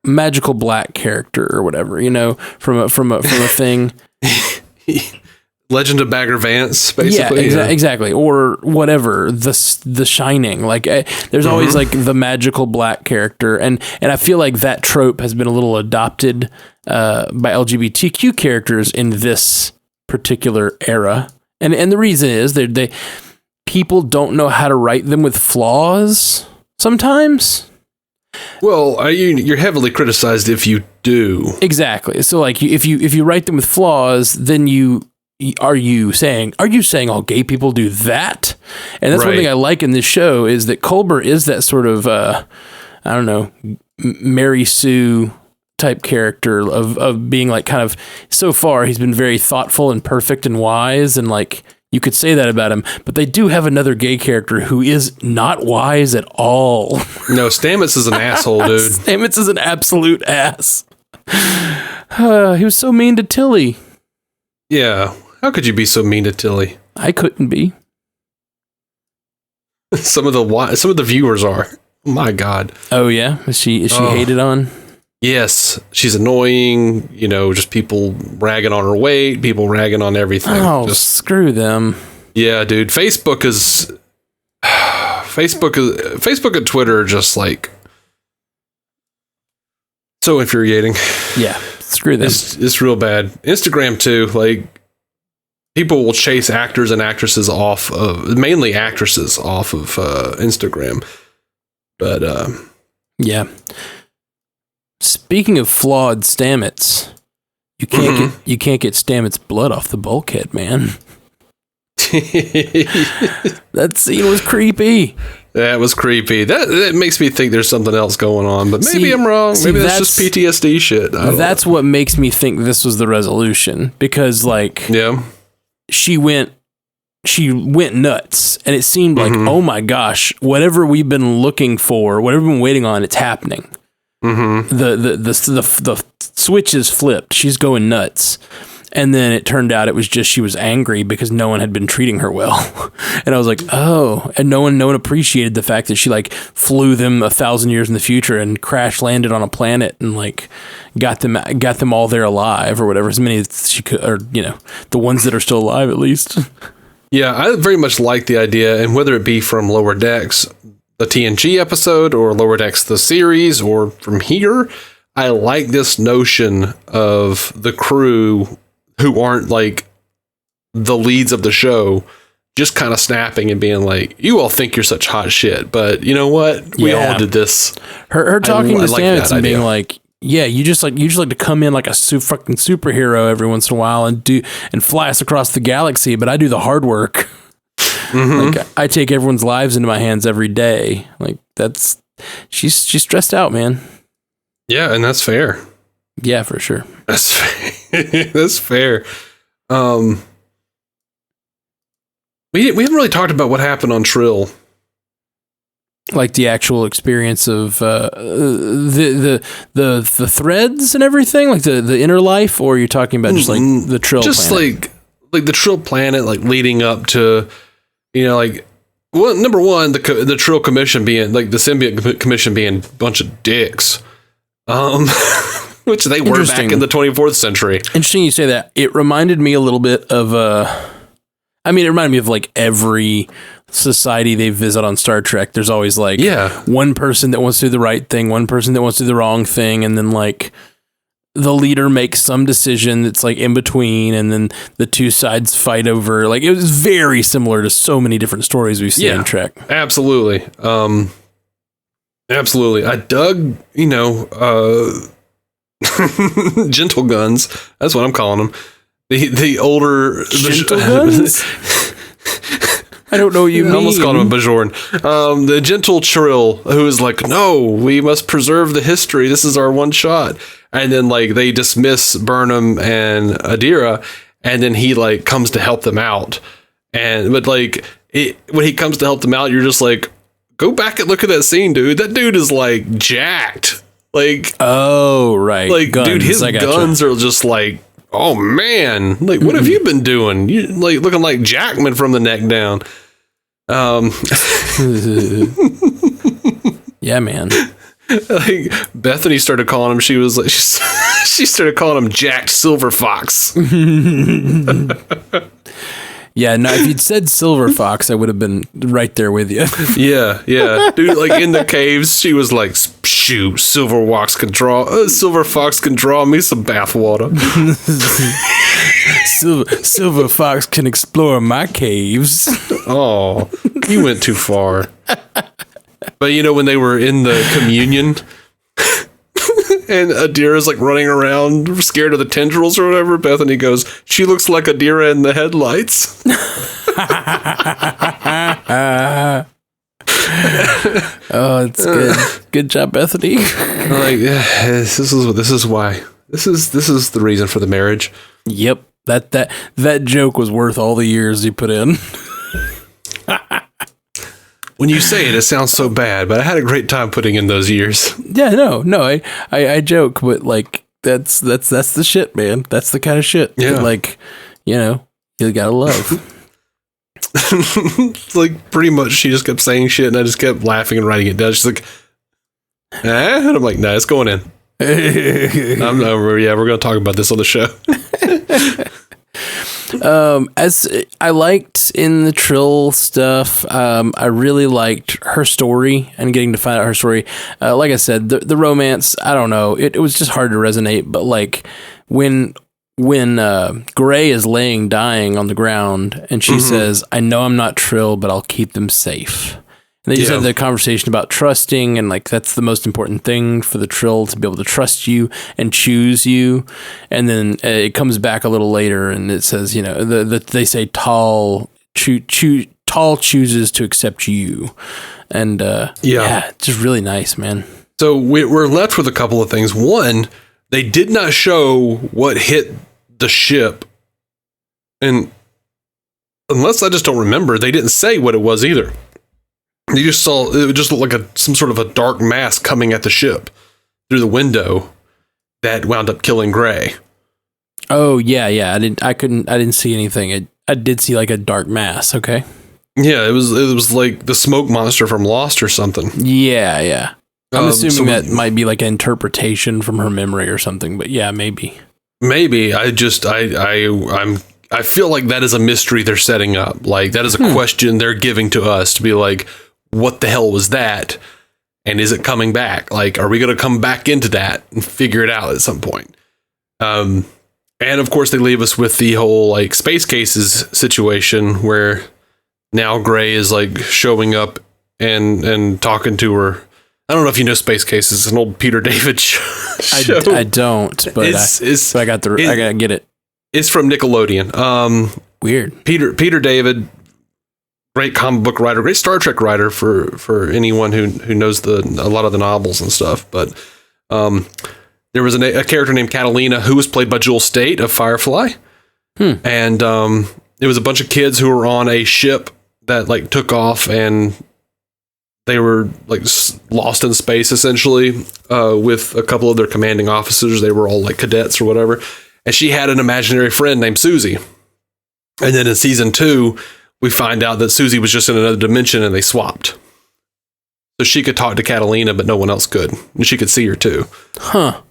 magical black character or whatever, you know, from a thing. Legend of Bagger Vance, basically. Yeah, exactly, or whatever. The Shining, like there's always like the magical black character, and I feel like that trope has been a little adopted by LGBTQ characters in this particular era, and the reason is they people don't know how to write them with flaws sometimes. Well, you're heavily criticized if you do. Exactly. So like if you write them with flaws, then are you saying all gay people do that? And that's one thing I like in this show is that Culber is that sort of I don't know, Mary Sue type character of being like kind of, so far he's been very thoughtful and perfect and wise, and like you could say that about him, but they do have another gay character who is not wise at all. No, Stamets is an asshole, dude. Stamets is an absolute ass. He was so mean to Tilly. Yeah. How could you be so mean to Tilly? I couldn't be. Some of the viewers are. Oh my God. Oh yeah? Is she hated on? Yes. She's annoying, you know, just people ragging on her weight, people ragging on everything. Oh, screw them. Yeah, dude. Facebook and Twitter are just like so infuriating. Yeah. Screw them. It's real bad. Instagram too, like people will chase actors and actresses mainly actresses off of Instagram. But yeah. Speaking of flawed Stamets, you can't get Stamets' blood off the bulkhead, man. That scene was creepy. That was creepy. That makes me think there's something else going on, but maybe I'm wrong. Maybe that's just PTSD shit. That's what makes me think this was the resolution, because like she went nuts, and it seemed like, oh my gosh, whatever we've been looking for, whatever we've been waiting on, it's happening. The switch is flipped. She's going nuts. And then it turned out it was just she was angry because no one had been treating her well. And I was like, oh, and no one appreciated the fact that she like flew them 1,000 years in the future and crash landed on a planet and like got them all there alive or whatever, as many as she could, or you know, the ones that are still alive at least. Yeah, I very much like the idea, and whether it be from Lower Decks, the TNG episode, or Lower Decks the series, or from here, I like this notion of the crew who aren't like the leads of the show just kind of snapping and being like, you all think you're such hot shit, but you know what? We all did this. Her talking to Stamets and being like, yeah, you just like to come in like a fucking superhero every once in a while and fly us across the galaxy, but I do the hard work. Like I take everyone's lives into my hands every day. Like she's stressed out, man. Yeah, and that's fair. Yeah, for sure. That's fair. That's fair. We haven't really talked about what happened on Trill. Like the actual experience of the threads and everything, like the inner life, or you're talking about just like the Trill planet? Like the Trill planet, like leading up to, you know, like Well, number one, the Trill Commission being like the Symbiote Commission being a bunch of dicks, which they were back in the 24th century. Interesting you say that. It reminded me a little bit of it reminded me of like every society they visit on Star Trek. There's always like one person that wants to do the right thing, one person that wants to do the wrong thing, and then like the leader makes some decision that's like in between, and then the two sides fight over. Like, it was very similar to so many different stories we've seen in Trek. Absolutely. Absolutely. I dug, gentle guns. That's what I'm calling them. The older gentle guns. I don't know what you mean. I almost called him a Bajoran. The gentle Trill, who is like, no, we must preserve the history. This is our one shot. And then like they dismiss Burnham and Adira, and then he like comes to help them out. But when he comes to help them out, you're just like, go back and look at that scene, dude. That dude is like jacked. Like, oh right, like guns, dude, his guns are just like, oh man, like what have you been doing? You like looking like Jackman from the neck down. Yeah, man. Like Bethany started calling him. She was like, she started calling him Jacked Silver Fox. Yeah, no, if you'd said Silver Fox, I would have been right there with you. Yeah, dude. Like in the caves, she was like, "Shoot, Silver Fox can draw me some bathwater." Silver Fox can explore my caves. Oh, you went too far. But when they were in the communion, and Adira's like running around scared of the tendrils or whatever, Bethany goes, "She looks like Adira in the headlights." Oh, it's good. Good job, Bethany. Like, this is why. This is the reason for the marriage. Yep. That joke was worth all the years you put in. When you say it, it sounds so bad, but I had a great time putting in those years. Yeah, no, I joke, but like that's the shit, man. That's the kind of shit. Yeah. That, like, you gotta love. Like pretty much, she just kept saying shit, and I just kept laughing and writing it down. She's like, and I'm like, nah, it's going in. We're gonna talk about this on the show. As I liked in the Trill stuff, I really liked her story and getting to find out her story. Like I said, the romance, I don't know, it was just hard to resonate. But like when Gray is laying dying on the ground, and she says, "I know I'm not Trill, but I'll keep them safe." And they just had the conversation about trusting, and like that's the most important thing for the Trill, to be able to trust you and choose you. And then it comes back a little later, and it says, they say Tal chooses to accept you, and it's just really nice, man. So we're left with a couple of things. One, they did not show what hit the ship, and unless I just don't remember, they didn't say what it was either. You just saw it just looked like some sort of a dark mass coming at the ship through the window that wound up killing Gray. Oh yeah. I didn't see anything. I did see like a dark mass. Okay. Yeah, it was like the smoke monster from Lost or something. Yeah. I'm assuming that might be like an interpretation from her memory or something, but yeah, maybe. I feel like that is a mystery they're setting up. Like that is a question they're giving to us to be like, what the hell was that? And is it coming back? Like, are we going to come back into that and figure it out at some point? And of course they leave us with the whole like space cases situation where now Gray is like showing up and talking to her. I don't know if you know Space Cases. It's an old Peter David show. I don't, but I gotta get it. It's from Nickelodeon. Weird. Peter David, great comic book writer, great Star Trek writer for anyone who knows a lot of the novels and stuff. But there was a character named Catalina who was played by Jewel Staite of Firefly, and it was a bunch of kids who were on a ship that like took off, and they were like lost in space essentially with a couple of their commanding officers. They were all like cadets or whatever. And she had an imaginary friend named Susie. And then in season 2, we find out that Susie was just in another dimension and they swapped. So she could talk to Catalina, but no one else could. And she could see her too. Huh.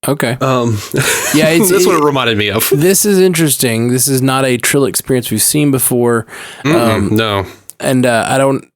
Okay. Yeah, that's what it reminded me of. This is interesting. This is not a Trill experience we've seen before. No. And I don't,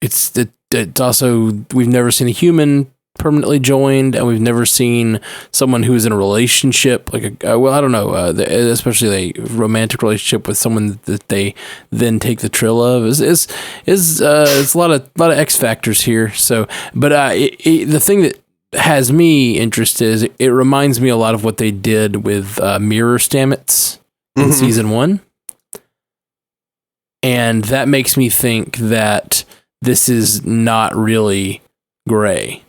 it's also, we've never seen a human permanently joined, and we've never seen someone who is in a relationship, like I don't know, especially a romantic relationship with someone that they then take the Trill of. It's a lot of X factors here. So, but the thing that has me interested is it reminds me a lot of what they did with mirror stamets in season 1. And that makes me think that this is not really gray.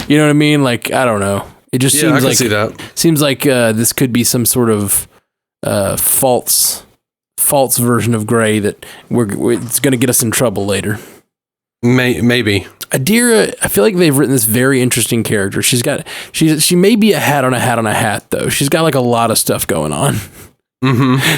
You know what I mean? Like, I don't know. It just seems like, see that. Seems like this could be some sort of false version of gray that it's going to get us in trouble later. Maybe. Adira, I feel like they've written this very interesting character. She may be a hat on a hat on a hat, though. She's got like a lot of stuff going on.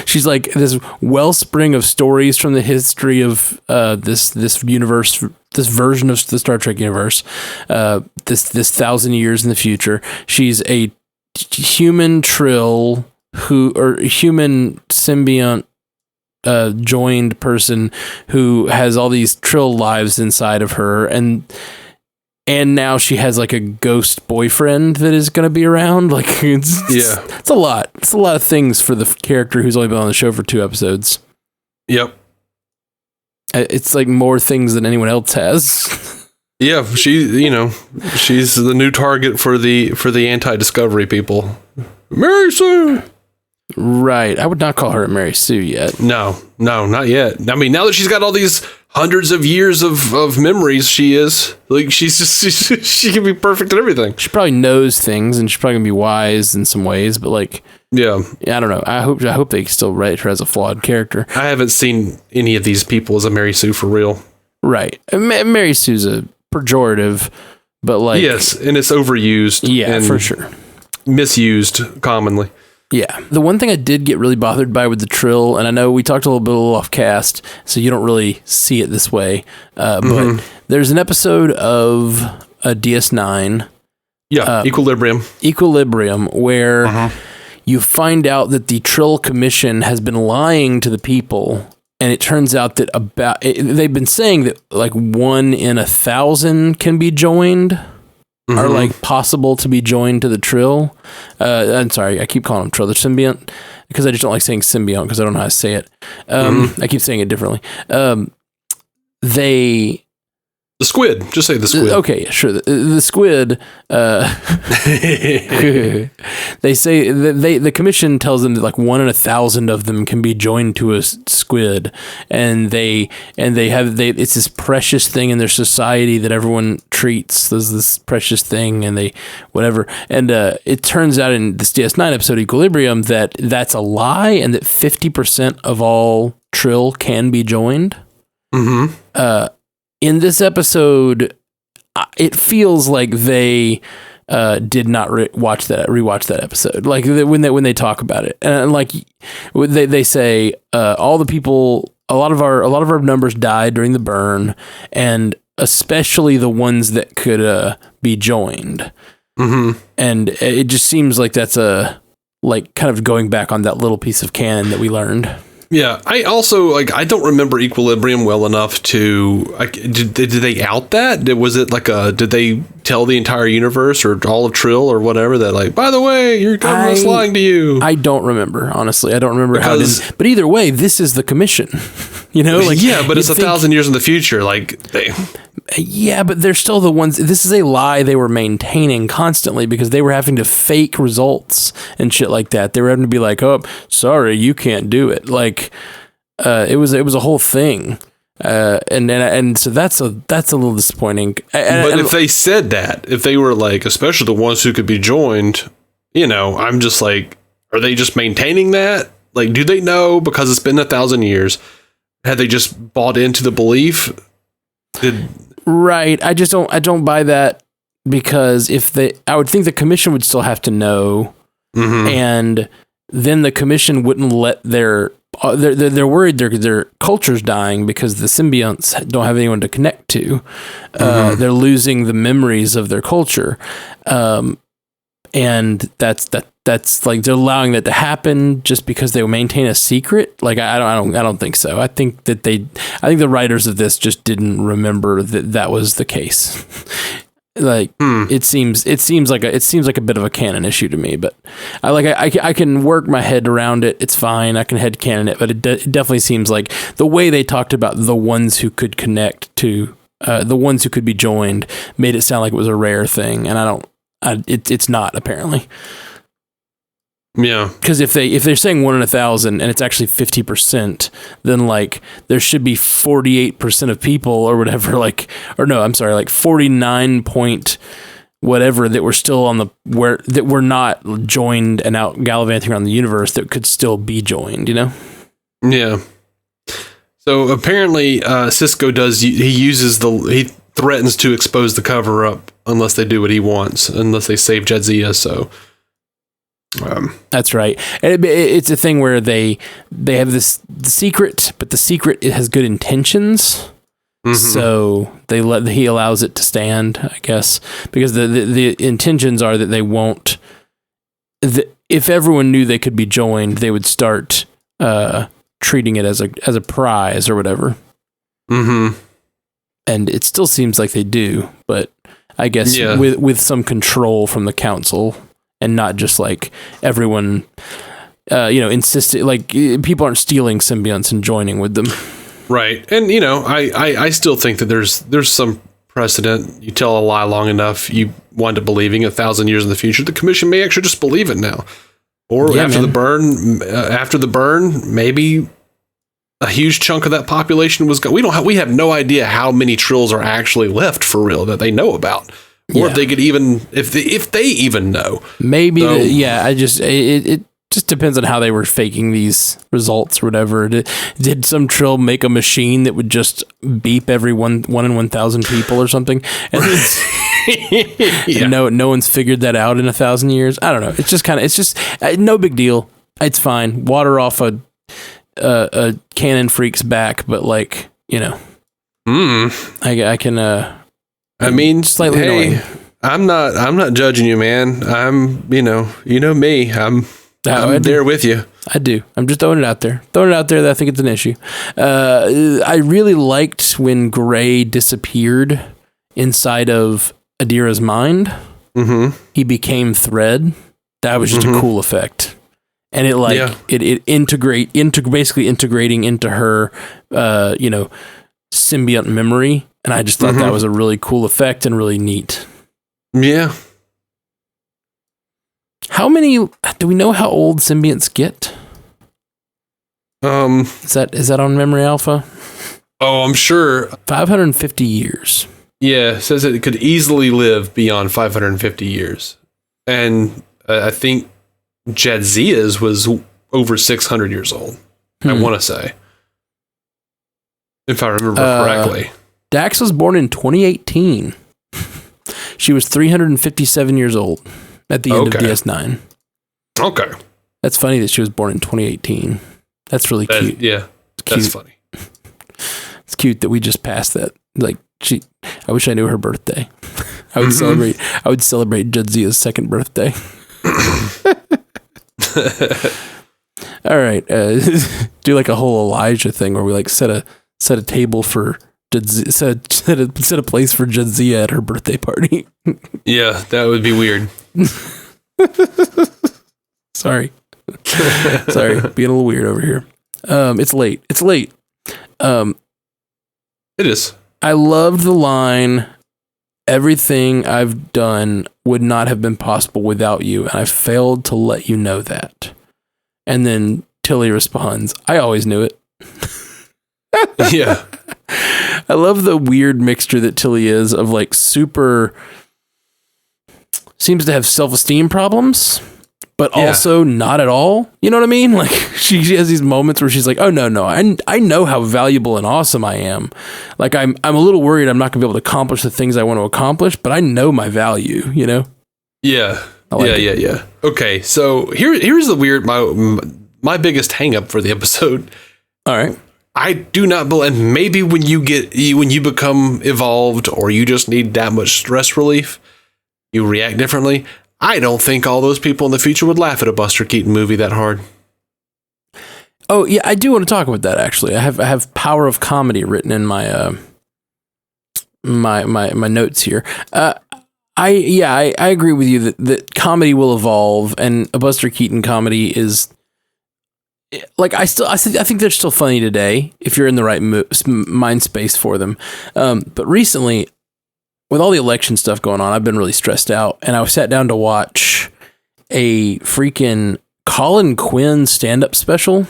She's like this wellspring of stories from the history of this universe, this version of the Star Trek universe, this 1,000 years in the future. She's a human Trill human symbiont joined person who has all these Trill lives inside of her, and now she has like a ghost boyfriend that is going to be around. Like it's a lot. It's a lot of things for the character who's only been on the show for 2 episodes. Yep. It's like more things than anyone else has. Yeah, she's the new target for the anti-discovery people. Mary Sue. Right. I would not call her Mary Sue yet. No, not yet. I mean, now that she's got all these hundreds of years of memories, she is like, she can be perfect at everything. She probably knows things, and she's probably gonna be wise in some ways, but like, yeah, I don't know. I hope they still write her as a flawed character. I haven't seen any of these people as a Mary Sue for real. Right. Mary Sue's a pejorative, but like, yes, and it's overused. Yeah, and for sure. Misused commonly. Yeah. The one thing I did get really bothered by with the Trill, and I know we talked a little bit off cast, so you don't really see it this way, but there's an episode of DS9. Yeah, Equilibrium, where you find out that the Trill Commission has been lying to the people, and it turns out that they've been saying that like 1 in 1,000 can be joined. Are like possible to be joined to the Trill. I'm sorry, I keep calling them Trill. They're symbiont because I just don't like saying symbiont because I don't know how to say it. I keep saying it differently. The squid. Just say the squid. Okay, yeah, sure. The squid. They say the commission tells them that like 1 in 1,000 of them can be joined to a squid, and they it's this precious thing in their society that everyone treats as this precious thing, and they whatever. And it turns out in this DS9 episode Equilibrium that that's a lie, and that 50% of all Trill can be joined. In this episode, it feels like they did not rewatch that episode. Like when they talk about it, and like they say, all the people, a lot of our numbers died during the burn, and especially the ones that could be joined. And it just seems like that's like kind of going back on that little piece of canon that we learned. Yeah, I also I don't remember Equilibrium well enough to did they out that? Was it like did they tell the entire universe or all of Trill or whatever that like, by the way, your government's lying to you? I don't remember, honestly. I don't remember but either way, this is the commission. Like, yeah, but it's 1,000 years in the future. Like yeah, but they're still the ones. This is a lie they were maintaining constantly because they were having to fake results and shit like that. They were having to be like, "Oh, sorry, you can't do it." Like, it was a whole thing, and so that's a little disappointing. But if they said that, if they were like, especially the ones who could be joined, I'm just like, are they just maintaining that? Like, do they know because it's been 1,000 years? Had they just bought into the belief? Right. I don't buy that because I would think the commission would still have to know, and then the commission wouldn't let their they're worried their culture's dying because the symbionts don't have anyone to connect to. They're losing the memories of their culture, and that's like they're allowing that to happen just because they maintain a secret. Like I don't think so. I think the writers of this just didn't remember that was the case. Like it seems like a bit of a canon issue to me, but I can work my head around it. It's fine. I can head canon it, but it definitely seems like the way they talked about the ones who could connect to the ones who could be joined made it sound like it was a rare thing, and it's not apparently. Yeah, because if they're saying 1 in 1,000 and it's actually 50%, then like there should be 48% of people or whatever, like 49 point whatever that were still that were not joined and out gallivanting around the universe that could still be joined, you know? Yeah. So apparently, Cisco he threatens to expose the cover up unless they do what he wants, unless they save Jadzia. So. That's right. It's a thing where they have the secret, but the secret it has good intentions. So he allows it to stand, I guess, because the intentions are that they won't. If everyone knew they could be joined, they would start treating it as a prize or whatever. And it still seems like they do, but I guess with some control from the council. And not just like everyone, insisted, like people aren't stealing symbionts and joining with them. Right. And, I still think that there's some precedent. You tell a lie long enough, you wind up believing 1,000 years in the future. The commission may actually just believe it now. Or after the burn, maybe a huge chunk of that population was gone. We have no idea how many Trills are actually left for real that they know about. Or if they could if they even know. Maybe, it just depends on how they were faking these results or whatever. Did some Trill make a machine that would just beep every one in 1,000 people or something? And no one's figured that out in 1,000 years. I don't know. It's just no big deal. It's fine. Water off a cannon freak's back, but like, I can. I mean, slightly annoying. I'm not judging you, man. I'm, me. I'm there with you. I do. I'm just throwing it out there. That I think it's an issue. I really liked when Gray disappeared inside of Adira's mind. He became Thread. That was just a cool effect. And it basically integrating into her, symbiont memory. And I just thought that was a really cool effect and really neat. Yeah. Do we know how old symbionts get? Is that on Memory Alpha? Oh, I'm sure. 550 years. Yeah, it says it could easily live beyond 550 years. And I think Jadzia's was over 600 years old, I want to say. If I remember correctly. Dax was born in 2018. She was 357 years old at the end of DS9. Okay. That's funny that she was born in 2018. That's really cute. Yeah, that's funny. It's cute that we just passed that. Like I wish I knew her birthday. I would celebrate Jadzia's second birthday. All right, do like a whole Elijah thing where we like set a table for Jadzia, set a place for Jadzia at her birthday party. Yeah, that would be weird. Sorry, being a little weird over here. It's late. It is. I loved the line, "Everything I've done would not have been possible without you, and I failed to let you know that." And then Tilly responds, "I always knew it." Yeah. I love the weird mixture that Tilly is of like super seems to have self-esteem problems, but also not at all. You know what I mean? Like she has these moments where she's like, "Oh no, I know how valuable and awesome I am. Like I'm a little worried I'm not gonna be able to accomplish the things I want to accomplish, but I know my value." You know? Yeah. Yeah. Okay. So here's the weird my biggest hang up for the episode. All right. I do not believe, and maybe when you become evolved or you just need that much stress relief, you react differently. I don't think all those people in the future would laugh at a Buster Keaton movie that hard. Oh yeah, I do want to talk about that actually. I have Power of Comedy written in my my notes here. I agree with you that comedy will evolve, and a Buster Keaton comedy is like I think they're still funny today if you're in the right mind space for them. But recently, with all the election stuff going on, I've been really stressed out, and I sat down to watch a freaking Colin Quinn stand-up special.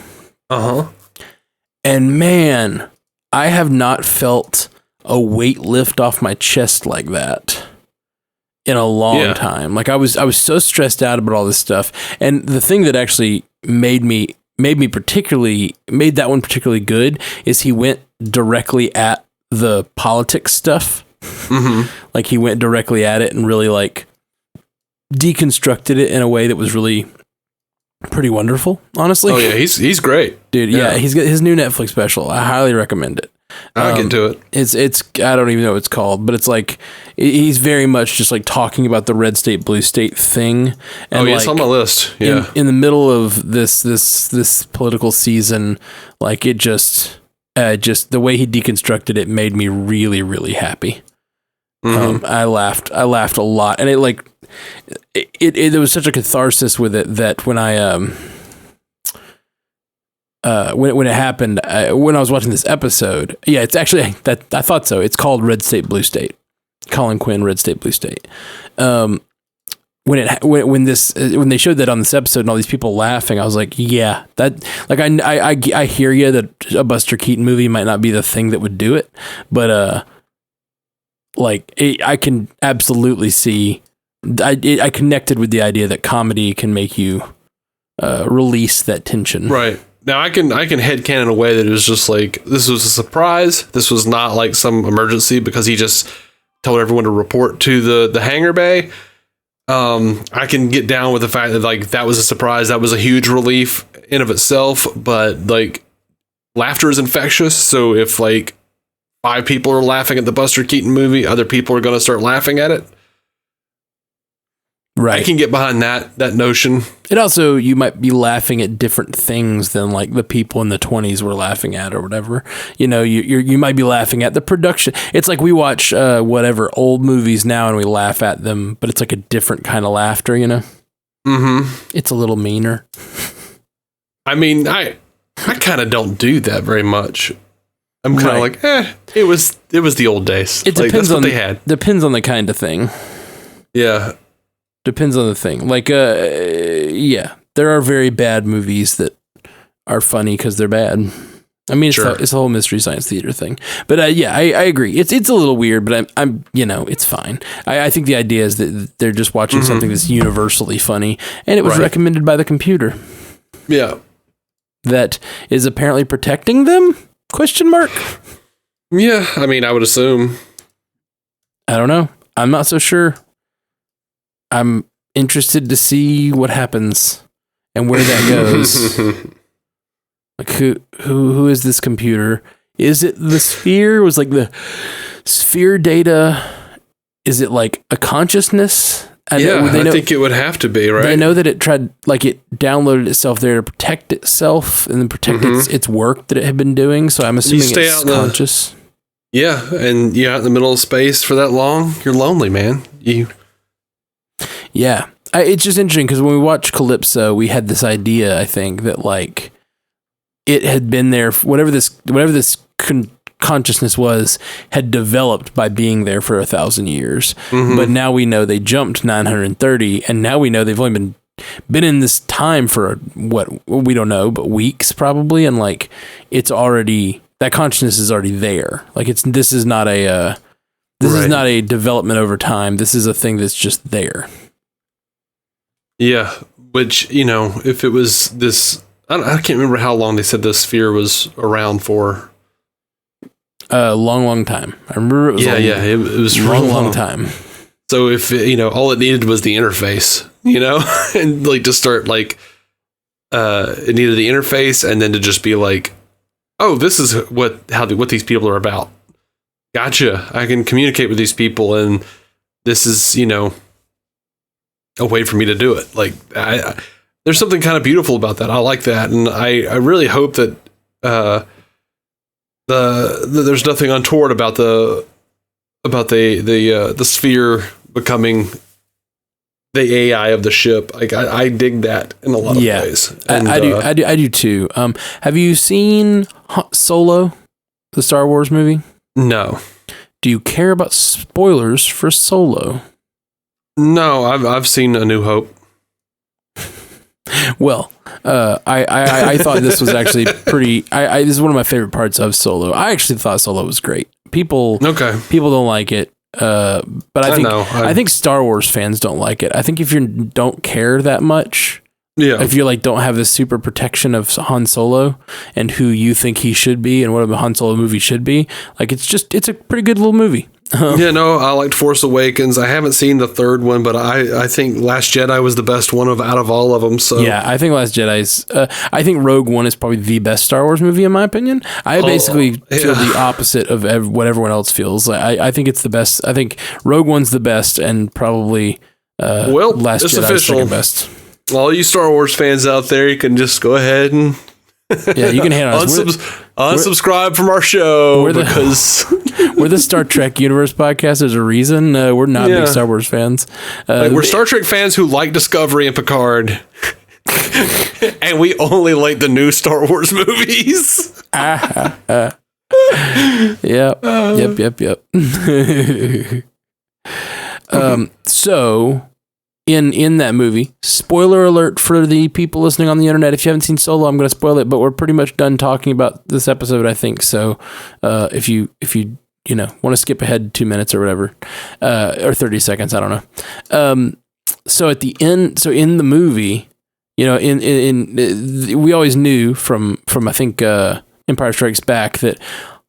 And man, I have not felt a weight lift off my chest like that in a long time. Like I was so stressed out about all this stuff. And the thing that actually made that one particularly good is he went directly at the politics stuff. Like he went directly at it and really like deconstructed it in a way that was really pretty wonderful, honestly. Oh yeah, he's great, dude. Yeah, he's got his new Netflix special. I highly recommend it. I'll get to it. It's I don't even know what it's called, but it's like he's very much just like talking about the red state blue state thing. And it's on my list. Yeah, in the middle of this political season, like it just the way he deconstructed it made me really really happy. I laughed a lot, and there was such a catharsis with it that when I when it happened, when I was watching this episode, it's actually that I thought so. It's called Red State Blue State, Colin Quinn, Red State Blue State. When they showed that on this episode and all these people laughing, I was like, yeah, that like I hear you that a Buster Keaton movie might not be the thing that would do it, but I can absolutely see. I connected with the idea that comedy can make you release that tension. Right. Now I can headcanon a way that it was just like, this was a surprise. This was not like some emergency because he just told everyone to report to the hangar bay. I can get down with the fact that like that was a surprise. That was a huge relief in of itself, but like laughter is infectious. So if like 5 people are laughing at the Buster Keaton movie, other people are going to start laughing at it. Right. I can get behind that notion. And also, you might be laughing at different things than like the people in the 20s were laughing at or whatever. You know, you might be laughing at the production. It's like we watch whatever old movies now and we laugh at them, but it's like a different kind of laughter, you know? Mm-hmm. It's a little meaner. I mean, I kind of don't do that very much. I'm kind of like, it was the old days. It depends on what they had. Depends on the kind of thing. Yeah. Depends on the thing. Like, there are very bad movies that are funny because they're bad. I mean, it's a whole Mystery Science Theater thing. But I agree. It's a little weird, but I'm it's fine. I think the idea is that they're just watching something that's universally funny, and it was recommended by the computer. Yeah. That is apparently protecting them? ? Yeah, I mean, I would assume. I don't know. I'm not so sure. I'm interested to see what happens and where that goes. Like who is this computer? Is it the Sphere? Was like the Sphere data? Is it like a consciousness? I think it would have to be, right? They know that it tried, like it downloaded itself there to protect itself and then protect its work that it had been doing. So I'm assuming it's conscious. And you're out in the middle of space for that long. You're lonely, man. Yeah. It's just interesting because when we watched Calypso, we had this idea, I think, that like it had been there, whatever this consciousness had developed by being there for 1,000 years. But now we know they jumped 930, and now we know they've only been in this time for what we don't know, but weeks probably, and like it's already, that consciousness is already there. Like this is not a development over time. This is a thing that's just there. Yeah, which, if it was this, I can't remember how long they said the Sphere was around for. A long time. I remember it was it was a long time. So if all it needed was the interface, and like to start like it needed the interface, and then to just be like, oh, this is what these people are about. Gotcha. I can communicate with these people, and this is, a way for me to do it. Like, there's something kind of beautiful about that. I like that, and I really hope that there's nothing untoward about the sphere becoming the AI of the ship. Like, I dig that in a lot of ways. And, I do too. Have you seen Solo, the Star Wars movie? No. Do you care about spoilers for Solo? No, I've seen A New Hope. Well, I thought this was actually pretty. This is one of my favorite parts of Solo. I actually thought Solo was great. People don't like it, but I think Star Wars fans don't like it. I think if you don't care that much, if you don't have this super protection of Han Solo and who you think he should be and what a Han Solo movie should be, it's a pretty good little movie. I liked Force Awakens. I haven't seen the third one, but I think Last Jedi was the best one out of all of them. So yeah, I think Last Jedi's. I think Rogue One is probably the best Star Wars movie in my opinion. I basically feel the opposite of what everyone else feels. I think it's the best. I think Rogue One's the best, and probably Last Jedi's second best. All you Star Wars fans out there, you can just go ahead and you can hand us unsubscribe from our show because we're the Star Trek Universe podcast. There's a reason we're not big Star Wars fans. We're Star Trek fans who like Discovery and Picard, and we only like the new Star Wars movies. Yep. So. In that movie, spoiler alert for the people listening on the internet. If you haven't seen Solo, I'm going to spoil it, but we're pretty much done talking about this episode, I think. So, if you want to skip ahead 2 minutes or whatever, or 30 seconds, I don't know. So at the end, in the movie, we always knew from I think Empire Strikes Back that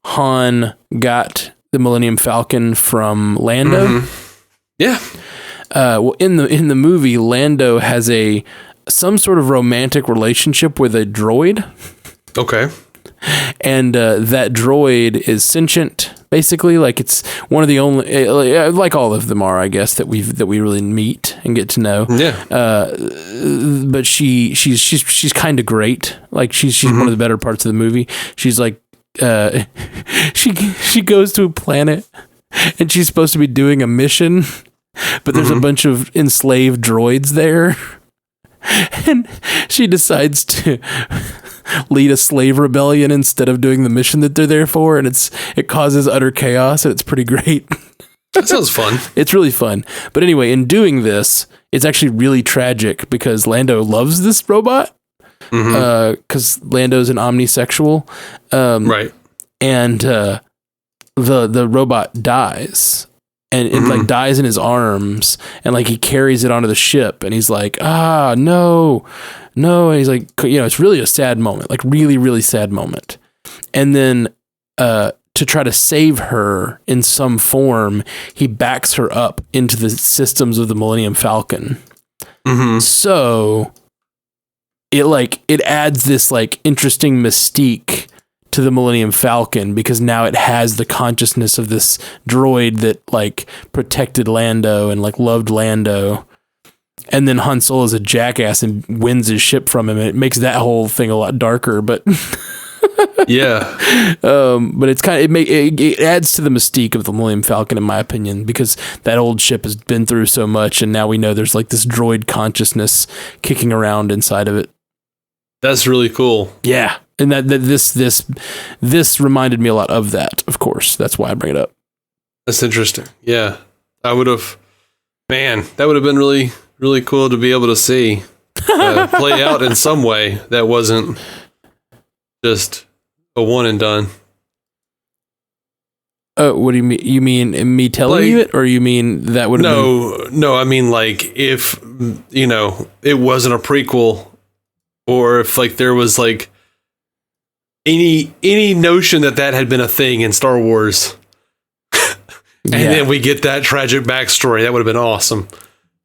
Han got the Millennium Falcon from Lando. Mm-hmm. Yeah. Well, in the movie, Lando has some sort of romantic relationship with a droid. Okay. And that droid is sentient, basically. Like, it's one of the only, like all of them are, I guess, that we really meet and get to know. Yeah. But she's kind of great. Like, she's one of the better parts of the movie. She's like, she goes to a planet and she's supposed to be doing a mission. But there's a bunch of enslaved droids there, and she decides to lead a slave rebellion instead of doing the mission that they're there for, and it causes utter chaos, and it's pretty great. That sounds fun. It's really fun. But anyway, in doing this, it's actually really tragic because Lando loves this robot, because Lando's an omnisexual, right? And the robot dies. And it dies in his arms, and he carries it onto the ship, and he's like, no. And he's like, it's really a sad moment, really, really sad moment. And then, to try to save her in some form, he backs her up into the systems of the Millennium Falcon. Mm-hmm. So it adds this interesting mystique to the Millennium Falcon, because now it has the consciousness of this droid that protected Lando and loved Lando. And then Han Solo is a jackass and wins his ship from him. And it makes that whole thing a lot darker, but yeah. But it's it adds to the mystique of the Millennium Falcon, in my opinion, because that old ship has been through so much, and now we know there's this droid consciousness kicking around inside of it. That's really cool. Yeah. And this reminded me a lot of that, of course. That's why I bring it up. That's interesting. Yeah. That would have been really, really cool to be able to see play out in some way that wasn't just a one and done. What do you mean? You mean me telling you it, or you mean that would have been... No, I mean, if, it wasn't a prequel, or if there was any notion that had been a thing in Star Wars, and then we get that tragic backstory, that would have been awesome.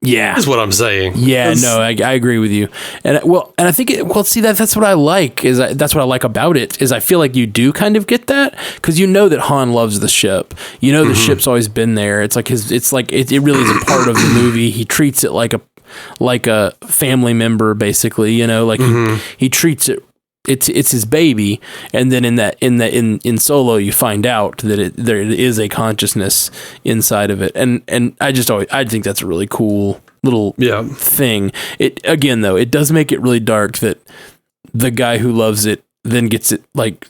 Yeah, is what I'm saying. Yeah, no, I agree with you, and I think see that's what I like that's what I like about it is I feel like you do kind of get that because you know that Han loves the ship, you know the ship's always been there. It's like it really is a part of the movie. He treats it like a family member, basically. You know, like he treats it. It's his baby, and then in Solo you find out that there is a consciousness inside of it, and I think that's a really cool little thing. It again though, it does make it really dark that the guy who loves it then gets it like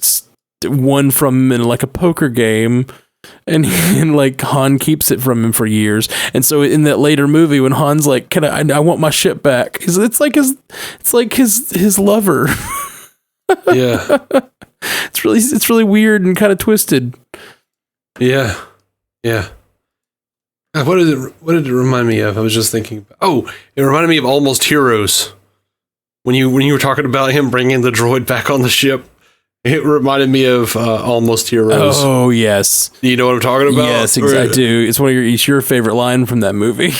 won from him in like a poker game. And like Han keeps it from him for years, and so in that later movie when Han's like, I want my ship back. It's like his lover. Yeah, it's really weird and kind of twisted. Yeah. What did it remind me of? I was just thinking. It reminded me of Almost Heroes. When you were talking about him bringing the droid back on the ship, it reminded me of Almost Heroes. Oh yes, you know what I'm talking about? Yes, exactly. I do. It's your favorite line from that movie.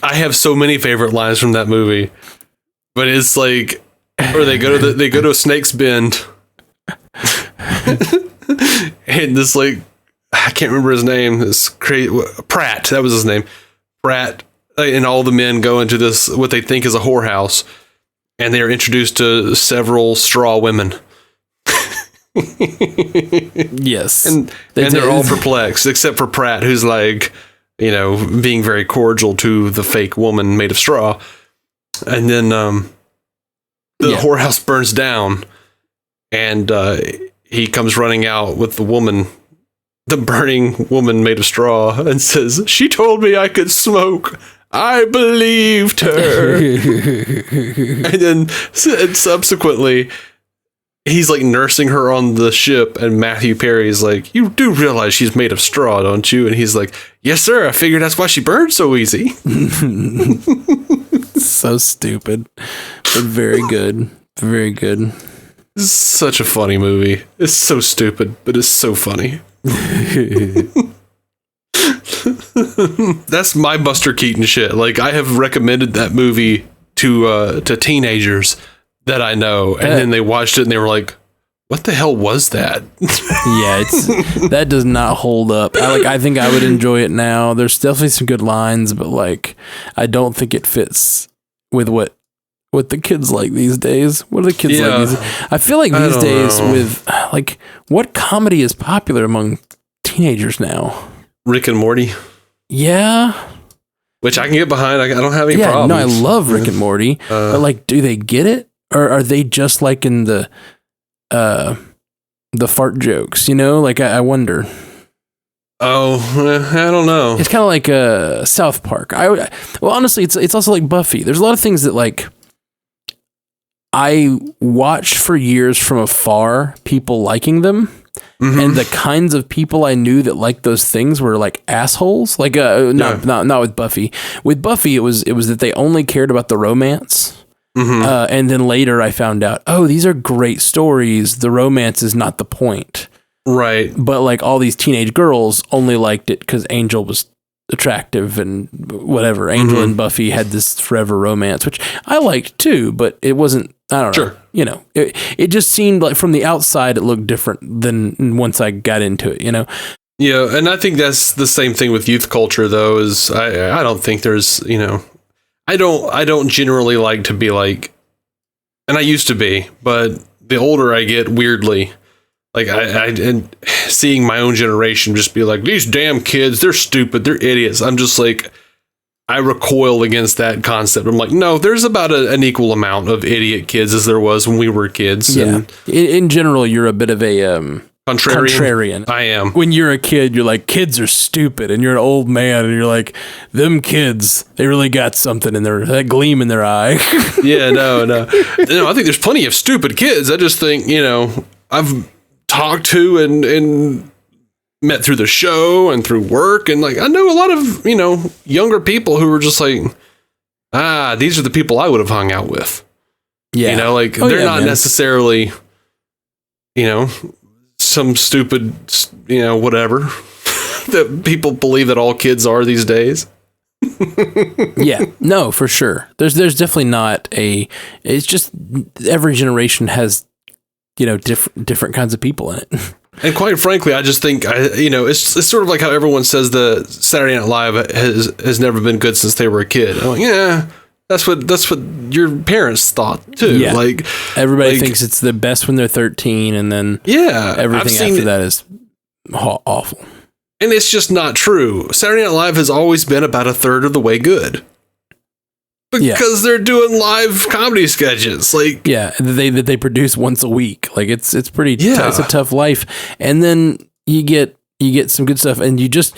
I have so many favorite lines from that movie, but it's like. Or they go to Snake's Bend, and this like I can't remember his name. This Pratt, that was his name. Pratt, and all the men go into this what they think is a whorehouse, and they are introduced to several straw women. Yes, and they're all perplexed except for Pratt, who's like, being very cordial to the fake woman made of straw, and then the whorehouse burns down, and he comes running out with the burning woman made of straw, and says, "She told me I could smoke. I believed her." And then subsequently, he's like nursing her on the ship, and Matthew Perry's like, "You do realize she's made of straw, don't you?" And he's like, "Yes, sir. I figured that's why she burned so easy." So stupid, but very good. Very good. It's such a funny movie. It's so stupid, but it's so funny. That's my Buster Keaton shit. Like, I have recommended that movie to teenagers that I know, and then they watched it and they were like, "What the hell was that?" Yeah, that does not hold up. I think I would enjoy it now. There's definitely some good lines, but like, I don't think it fits with what the kids like these days. What are the kids like these days? I feel like these days with like, what comedy is popular among teenagers now? Rick and Morty. Yeah. Which I can get behind. I don't have any problems. No, I love Rick and Morty. But like, do they get it? Or are they just like in the fart jokes, Like I wonder. Oh, I don't know. It's kind of like South Park. Honestly, it's also like Buffy. There's a lot of things that like I watched for years from afar, people liking them, and the kinds of people I knew that liked those things were like assholes. Like not with Buffy. With Buffy, it was that they only cared about the romance. And then later I found out, these are great stories. The romance is not the point. Right. But like all these teenage girls only liked it because Angel was attractive and whatever. Angel and Buffy had this forever romance, which I liked too, but it wasn't, I don't know. Sure. It just seemed like from the outside it looked different than once I got into it, Yeah, and I think that's the same thing with youth culture though, is I don't think there's, I don't generally like to be like, and I used to be, but the older I get, weirdly, like and seeing my own generation just be like, these damn kids, they're stupid, they're idiots. I'm just like, I recoil against that concept. I'm like, no, there's about an equal amount of idiot kids as there was when we were kids. Yeah. And in general, you're a bit of a contrarian. I am. When you're a kid, you're like, kids are stupid, and you're an old man, and you're like, them kids, they really got something in that gleam in their eye. Yeah, no. I think there's plenty of stupid kids. I just think, I've talked to and met through the show and through work, and like I know a lot of younger people who were just like, these are the people I would have hung out with. Yeah, they're not necessarily some stupid whatever that people believe that all kids are these days. Yeah, no, for sure. There's definitely not it's just every generation has, different kinds of people in it. And quite frankly, I just think, it's sort of like how everyone says the Saturday Night Live has never been good since they were a kid. I'm like, yeah, that's what your parents thought too. Yeah. Like everybody thinks it's the best when they're 13, and then everything after that is awful. And it's just not true. Saturday Night Live has always been about a third of the way good. Because they're doing live comedy sketches, that they produce once a week. Like it's pretty. It's a tough life, and then you get some good stuff, and you just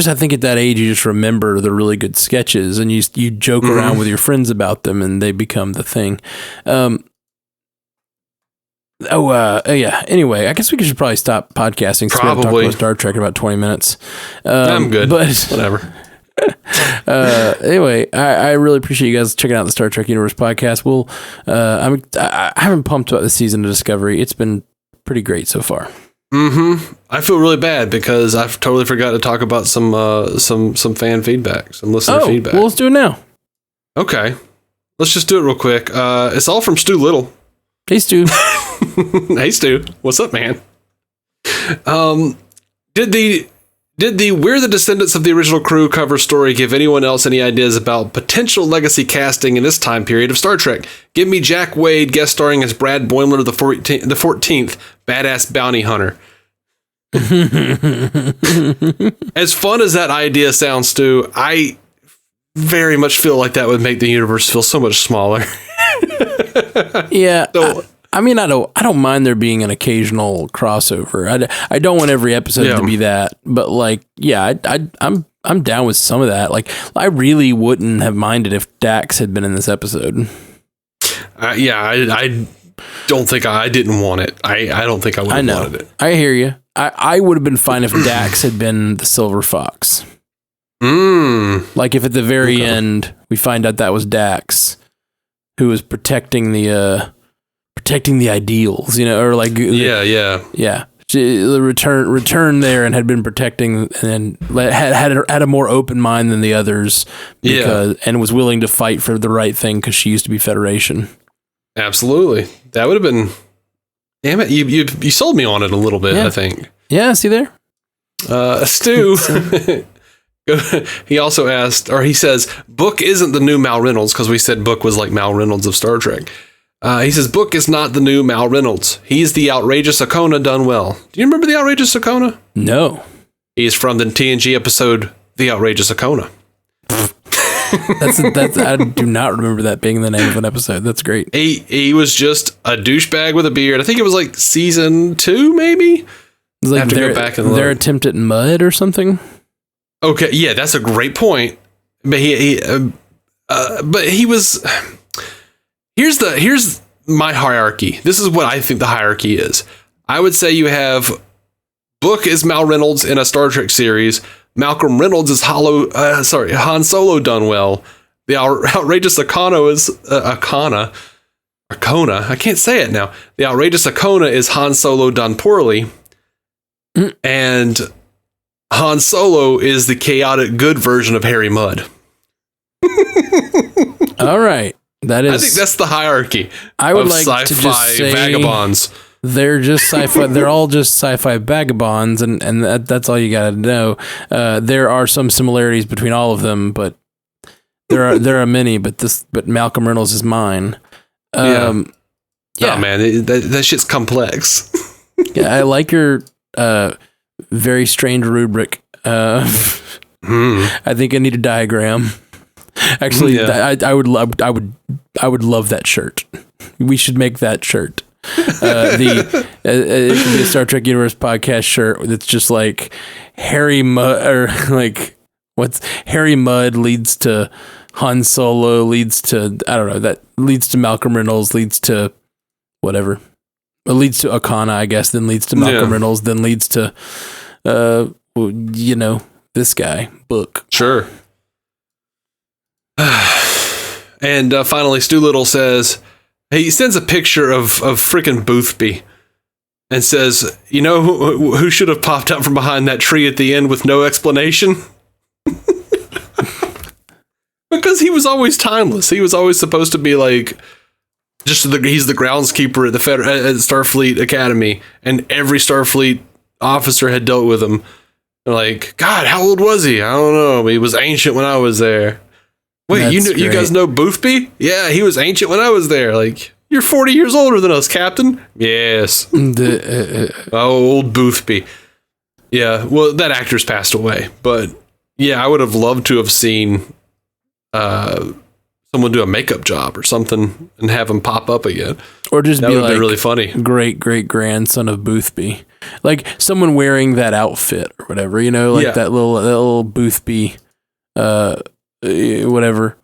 I think at that age you just remember the really good sketches, and you joke around with your friends about them, and they become the thing. Anyway, I guess we should probably stop podcasting. So we have to talk about Star Trek in about 20 minutes. I'm good, but whatever. Anyway, I really appreciate you guys checking out the Star Trek Universe podcast. I haven't pumped about the season of Discovery. It's been pretty great so far. I feel really bad because I've totally forgot to talk about some fan feedback, some listener feedback. Well, let's do it now. Okay, let's just do it real quick. It's all from Stu Little. Hey, Stu. Hey, Stu. What's up, man? Did the We're the Descendants of the Original Crew cover story give anyone else any ideas about potential legacy casting in this time period of Star Trek? Give me Jack Wade guest starring as Brad Boimler, the 14th badass bounty hunter. As fun as that idea sounds, Stu, I very much feel like that would make the universe feel so much smaller. Yeah. I mean, I don't mind there being an occasional crossover. I don't want every episode to be that, but I'm down with some of that. Like, I really wouldn't have minded if Dax had been in this episode. I don't think I didn't want it. I don't think I would have wanted it. I hear you. I would have been fine if Dax had been the Silver Fox. Like if at the very end we find out that was Dax who was protecting the ideals, or like the return there and had been protecting and had a more open mind than the others and was willing to fight for the right thing because she used to be Federation. Absolutely, that would have been. Damn it, you sold me on it a little bit. I think. Yeah, see there, Stu. He also asked, or he says, Book isn't the new Mal Reynolds because we said Book was like Mal Reynolds of Star Trek. He says, Book is not the new Mal Reynolds. He's the outrageous Akona done well. Do you remember the outrageous Akona? No. He's from the TNG episode, The Outrageous Akona. I do not remember that being the name of an episode. That's great. He was just a douchebag with a beard. I think it was like season 2, maybe? It was like go back and their attempt at mud or something. Okay, yeah, that's a great point. But he was. Here's my hierarchy. This is what I think the hierarchy is. I would say you have Book is Mal Reynolds in a Star Trek series. Malcolm Reynolds is Han Solo done well. The outrageous Akona is Akona. I can't say it now. The outrageous Akona is Han Solo done poorly. And Han Solo is the chaotic good version of Harry Mudd. All right. That is. I think that's the hierarchy. I would like to just say vagabonds. They're just sci-fi. They're all just sci-fi vagabonds, and that's all you got to know. There are some similarities between all of them, but there are many. But Malcolm Reynolds is mine. Oh man, that shit's complex. Yeah, I like your very strange rubric. I think I need a diagram. Actually, I would love that shirt. We should make that shirt. It could be a Star Trek Universe podcast shirt that's just like Harry Mudd, or like Harry Mudd leads to Han Solo, leads to, I don't know, that leads to Malcolm Reynolds, leads to whatever. It leads to Akana, I guess, then leads to Malcolm Reynolds, then leads to this guy, Book. Sure. And finally, Stu Little says, he sends a picture of freaking Boothby and says, you know who should have popped out from behind that tree at the end with no explanation? Because he was always timeless. He was always supposed to be like, he's the groundskeeper at the at Starfleet Academy, and every Starfleet officer had dealt with him. They're like, God, how old was he? I don't know. He was ancient when I was there. Wait, you guys know Boothby? Yeah, he was ancient when I was there. Like, you're 40 years older than us, Captain. Yes. Old Boothby. Yeah, well, that actor's passed away, but yeah, I would have loved to have seen someone do a makeup job or something and have him pop up again. Or just that be would like be really funny. Great grandson of Boothby, like someone wearing that outfit or whatever, like that little Boothby, whatever.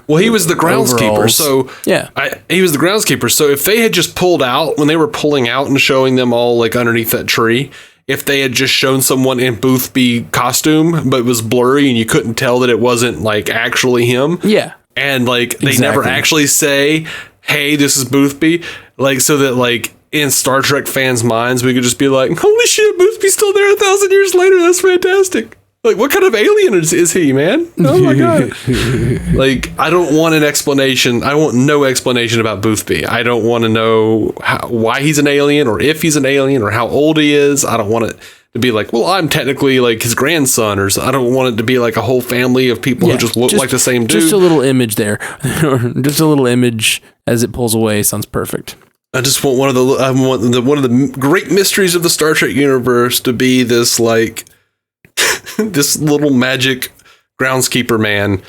Well, he was the groundskeeper, so yeah, he was the groundskeeper. So if they had just pulled out when they were pulling out and showing them all like underneath that tree, if they had just shown someone in Boothby costume, but it was blurry and you couldn't tell that it wasn't like actually him. Yeah. And like they never actually say, hey, this is Boothby. Like, so that like in Star Trek fans' minds, we could just be like, holy shit, Boothby's still there 1,000 years later. That's fantastic. Like, what kind of alien is he, man? Oh my God. Like, I don't want an explanation. I want no explanation about Boothby. I don't want to know why he's an alien or if he's an alien or how old he is. I don't want it to be like, well, I'm technically like his grandson, or I don't want it to be like a whole family of people who just look like the same dude. Just a little image there. Just a little image as it pulls away. Sounds perfect. I just want one of the great mysteries of the Star Trek universe to be this like this little magic groundskeeper man.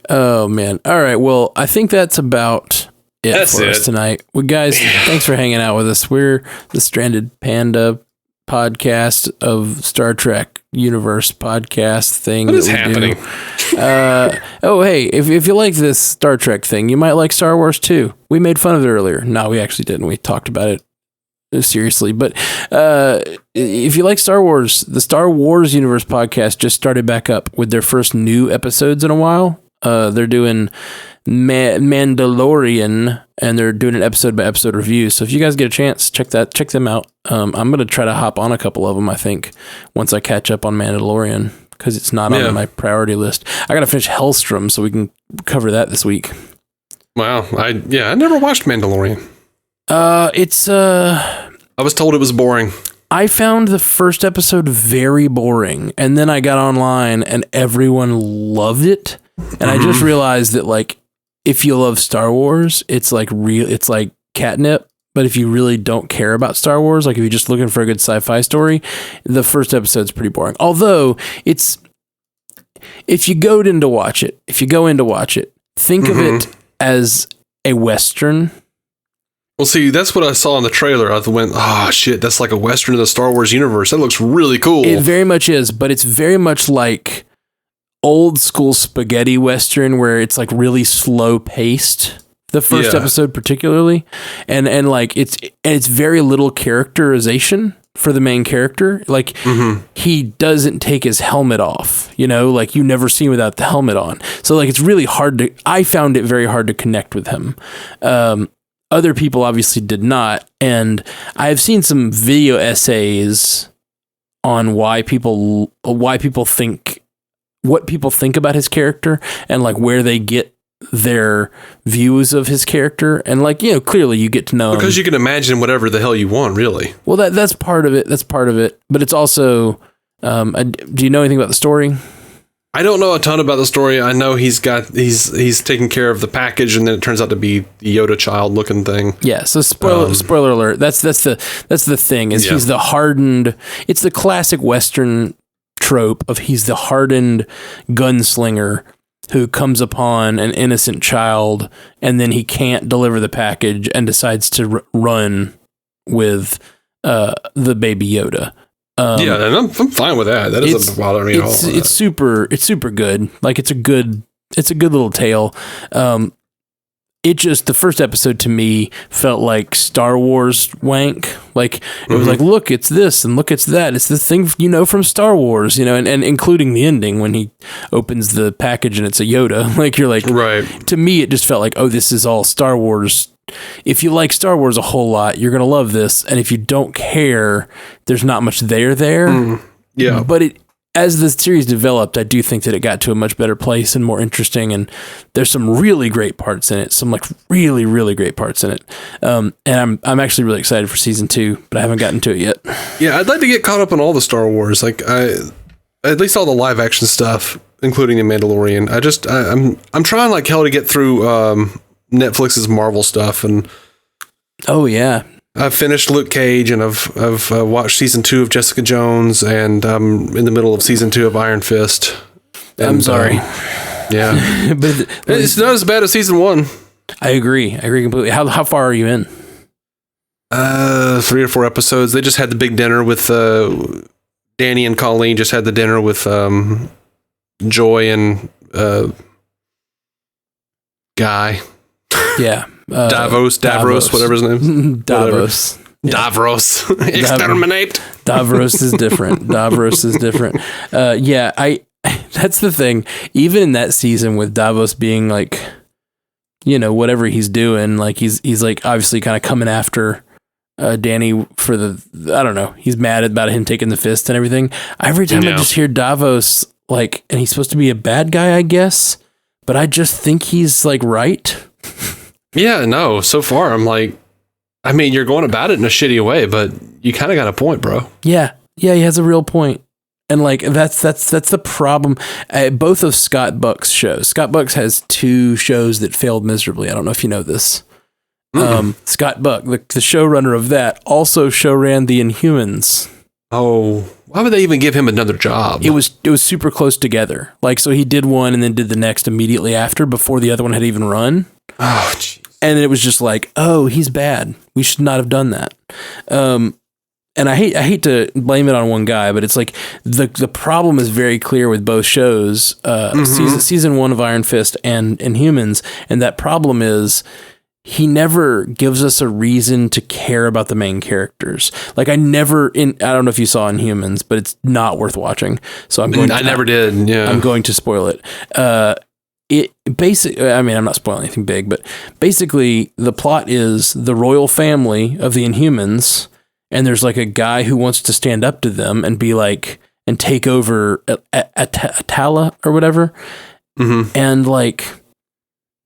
Oh man. All right. Well, I think that's about it for us tonight. Well, guys, thanks for hanging out with us. We're the Stranded Panda podcast of Star Trek universe podcast thing. What is happening? Hey, if you like this Star Trek thing, you might like Star Wars too. We made fun of it earlier. No, we actually didn't. We talked about it seriously, but if you like Star Wars, the Star Wars Universe podcast just started back up with their first new episodes in a while. They're doing Mandalorian, and they're doing an episode by episode review. So if you guys get a chance, check them out. I'm gonna try to hop on a couple of them, I think, once I catch up on Mandalorian, because it's not on my priority list. I gotta finish Hellstrom so we can cover that this week. Wow, I never watched Mandalorian. I was told it was boring. I found the first episode very boring, and then I got online and everyone loved it. And I just realized that, like, if you love Star Wars, it's like catnip. But if you really don't care about Star Wars, like if you're just looking for a good sci-fi story, the first episode's pretty boring. Although if you go in to watch it, think of it as a Western. Well, see, that's what I saw in the trailer. I went, oh, shit, that's like a Western in the Star Wars universe. That looks really cool. It very much is, but it's very much like old school spaghetti Western where it's like really slow paced. The first episode particularly. And like it's very little characterization for the main character. Like he doesn't take his helmet off, like you never see him without the helmet on. So like it's really hard I found it very hard to connect with him. Other people obviously did not, and I've seen some video essays on what people think about his character and like where they get their views of his character, and like clearly you get to know because him. You can imagine whatever the hell you want, really. Well, that's part of it, but it's also do you know anything about the story? I don't know a ton about the story. I know he's taking care of the package, and then it turns out to be the Yoda child looking thing. Yeah. So spoiler alert. That's the thing is he's the hardened. It's the classic Western trope of he's the hardened gunslinger who comes upon an innocent child, and then he can't deliver the package and decides to run with the baby Yoda. And I'm fine with that. That doesn't bother me at all. It's super good. Like it's a good little tale. The first episode to me felt like Star Wars wank. Like it was like, look, it's this and look, it's that. It's the thing from Star Wars, and including the ending when he opens the package and it's a Yoda. Like you're like, right. To me, it just felt like, oh, this is all Star Wars. If you like Star Wars a whole lot, you're gonna love this. And if you don't care, there's not much there. Yeah, but as the series developed, I do think that it got to a much better place and more interesting. And there's some really great parts in it. Some like really, really great parts in it. And I'm actually really excited for season 2, but I haven't gotten to it yet. Yeah, I'd like to get caught up on all the Star Wars. Like at least all the live action stuff, including The Mandalorian. I'm trying like hell to get through Netflix's Marvel stuff, and oh yeah, I've finished Luke Cage, and I've watched season 2 of Jessica Jones, and I'm in the middle of season 2 of Iron Fist. And, I'm sorry. Yeah, but it's not as bad as season 1. I agree completely. How far are you in? 3 or 4 episodes. They just had the big dinner with Danny and Colleen. Just had the dinner with Joy and Guy. Yeah. Davros, whatever his name. Davros. Yeah. Davros. Exterminate. Davros is different. That's the thing. Even in that season with Davos being like, whatever he's doing, like he's like obviously kind of coming after Danny for I don't know. He's mad about him taking the fist and everything. Every time I just hear Davos, like, and he's supposed to be a bad guy, I guess, but I just think he's like right. Yeah, no, so far I'm like, I mean, you're going about it in a shitty way, but you kind of got a point, bro. Yeah, he has a real point. And like, that's the problem. Both of Scott Buck's shows. Scott Buck has 2 shows that failed miserably. I don't know if you know this. Scott Buck, the showrunner of that, also showran The Inhumans. Oh, why would they even give him another job? It was super close together. Like, so he did one and then did the next immediately after, before the other one had even run. Oh, jeez. And it was just like, oh, he's bad. We should not have done that. And I hate to blame it on one guy, but it's like the problem is very clear with both shows, season 1 of Iron Fist and Inhumans, and that problem is he never gives us a reason to care about the main characters. Like I don't know if you saw Inhumans, but it's not worth watching. So I never did. Yeah, I'm going to spoil it. It basically, I mean, I'm not spoiling anything big, but basically the plot is the royal family of the Inhumans, and there's like a guy who wants to stand up to them and be like, and take over Atala or whatever. Mm-hmm. And like,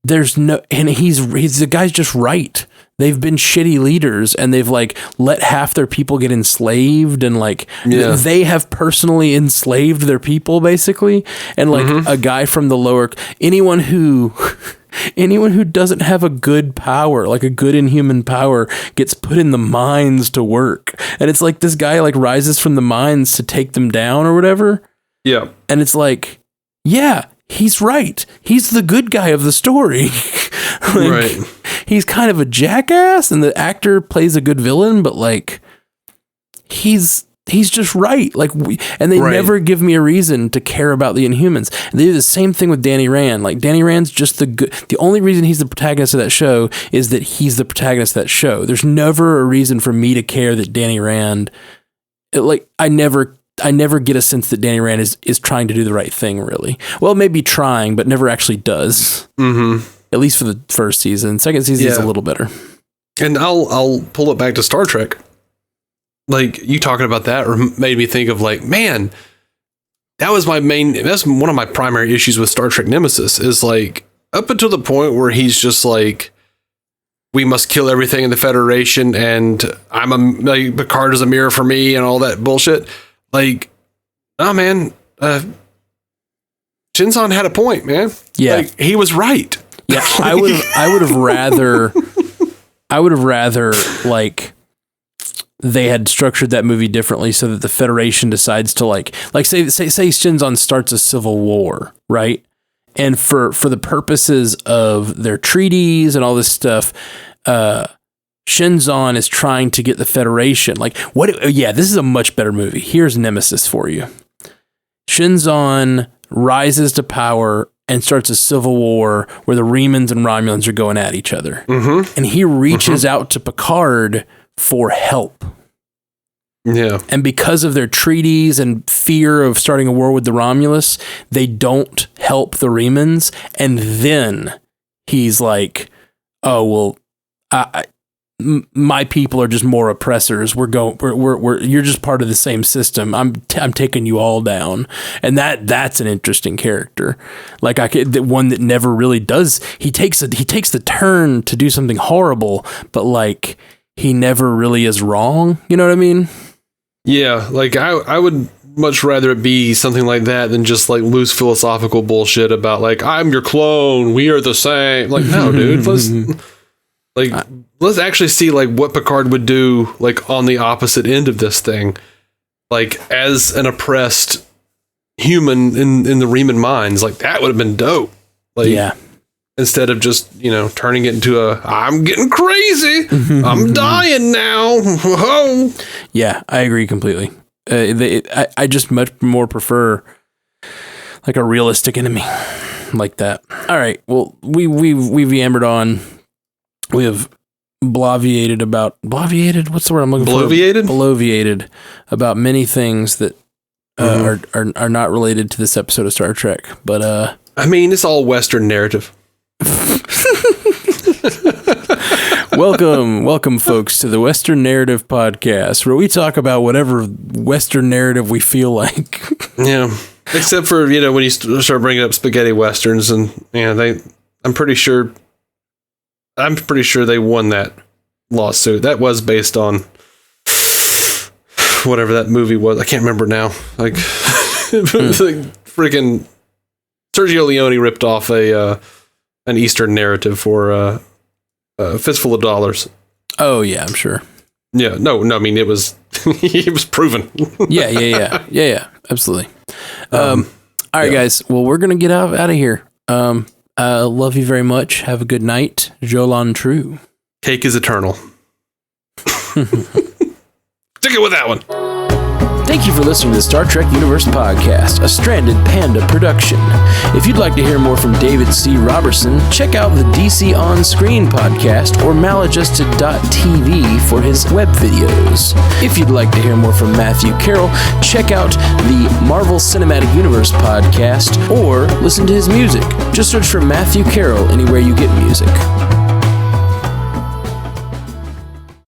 and he's the guy's just right. They've been shitty leaders, and they've like let half their people get enslaved, and like they have personally enslaved their people basically. And like a guy from the lower, anyone who doesn't have a good power, like a good inhuman power, gets put in the mines to work. And it's like this guy like rises from the mines to take them down or whatever. Yeah. And it's like, yeah, he's right. He's the good guy of the story. Like, right. He's kind of a jackass, and the actor plays a good villain, but like he's just right. Like and they never give me a reason to care about the Inhumans. And they do the same thing with Danny Rand. Like Danny Rand's just the only reason he's the protagonist of that show is that he's the protagonist of that show. There's never a reason for me to care that Danny Rand, I never get a sense that Danny Rand is trying to do the right thing, really. Well, maybe trying, but never actually does. Mm-hmm. At least for the first season. Second season is a little better. And I'll pull it back to Star Trek. Like, you talking about that made me think of like, man, that's one of my primary issues with Star Trek Nemesis is like, up until the point where he's just like, we must kill everything in the Federation, and Picard is a mirror for me, and all that bullshit. Like, oh man, Shinzon had a point, man. Yeah, like, he was right. Yeah, I would have rather like they had structured that movie differently so that the Federation decides to like say Shinzon starts a civil war, right? And for the purposes of their treaties and all this stuff, Shinzon is trying to get the Federation. Like, what? Yeah, this is a much better movie. Here's Nemesis for you. Shinzon rises to power and starts a civil war where the Remans and Romulans are going at each other. Mm-hmm. And he reaches out to Picard for help. Yeah. And because of their treaties and fear of starting a war with the Romulus, they don't help the Remans. And then he's like, oh, well, my people are just more oppressors. You're just part of the same system. I'm taking you all down. And that's an interesting character. Like the one that never really does. He takes the turn to do something horrible, but like he never really is wrong. You know what I mean? Yeah. Like I would much rather it be something like that than just like loose philosophical bullshit about like, I'm your clone. We are the same. Like, no, dude, let's actually see like what Picard would do like on the opposite end of this thing, like as an oppressed human in the Riemann mines. Like that would have been dope. Like, yeah. Instead of just turning it into I'm getting crazy, I'm dying now. Whoa. Yeah, I agree completely. I just much more prefer like a realistic enemy like that. All right, well we've yammered on. We have bloviated. What's the word I'm looking for? Bloviated about many things that are not related to this episode of Star Trek. But I mean, it's all Western narrative. Welcome, folks, to the Western Narrative Podcast, where we talk about whatever Western narrative we feel like. Yeah, except for when you start bringing up spaghetti westerns, and I'm pretty sure they won that lawsuit. That was based on whatever that movie was. I can't remember now. Like, freaking Sergio Leone ripped off an Eastern narrative for a Fistful of Dollars. Oh yeah, I'm sure. Yeah, no. I mean, it was it was proven. Yeah. Absolutely. All right, guys. Well, we're gonna get out of here. Love you very much. Have a good night. Jolan True. Cake is eternal. Stick it with that one. Thank you for listening to the Star Trek Universe Podcast, a Stranded Panda production. If you'd like to hear more from David C. Robertson, check out the DC On Screen podcast or maladjusted.tv for his web videos. If you'd like to hear more from Matthew Carroll, check out the Marvel Cinematic Universe podcast or listen to his music. Just search for Matthew Carroll anywhere you get music.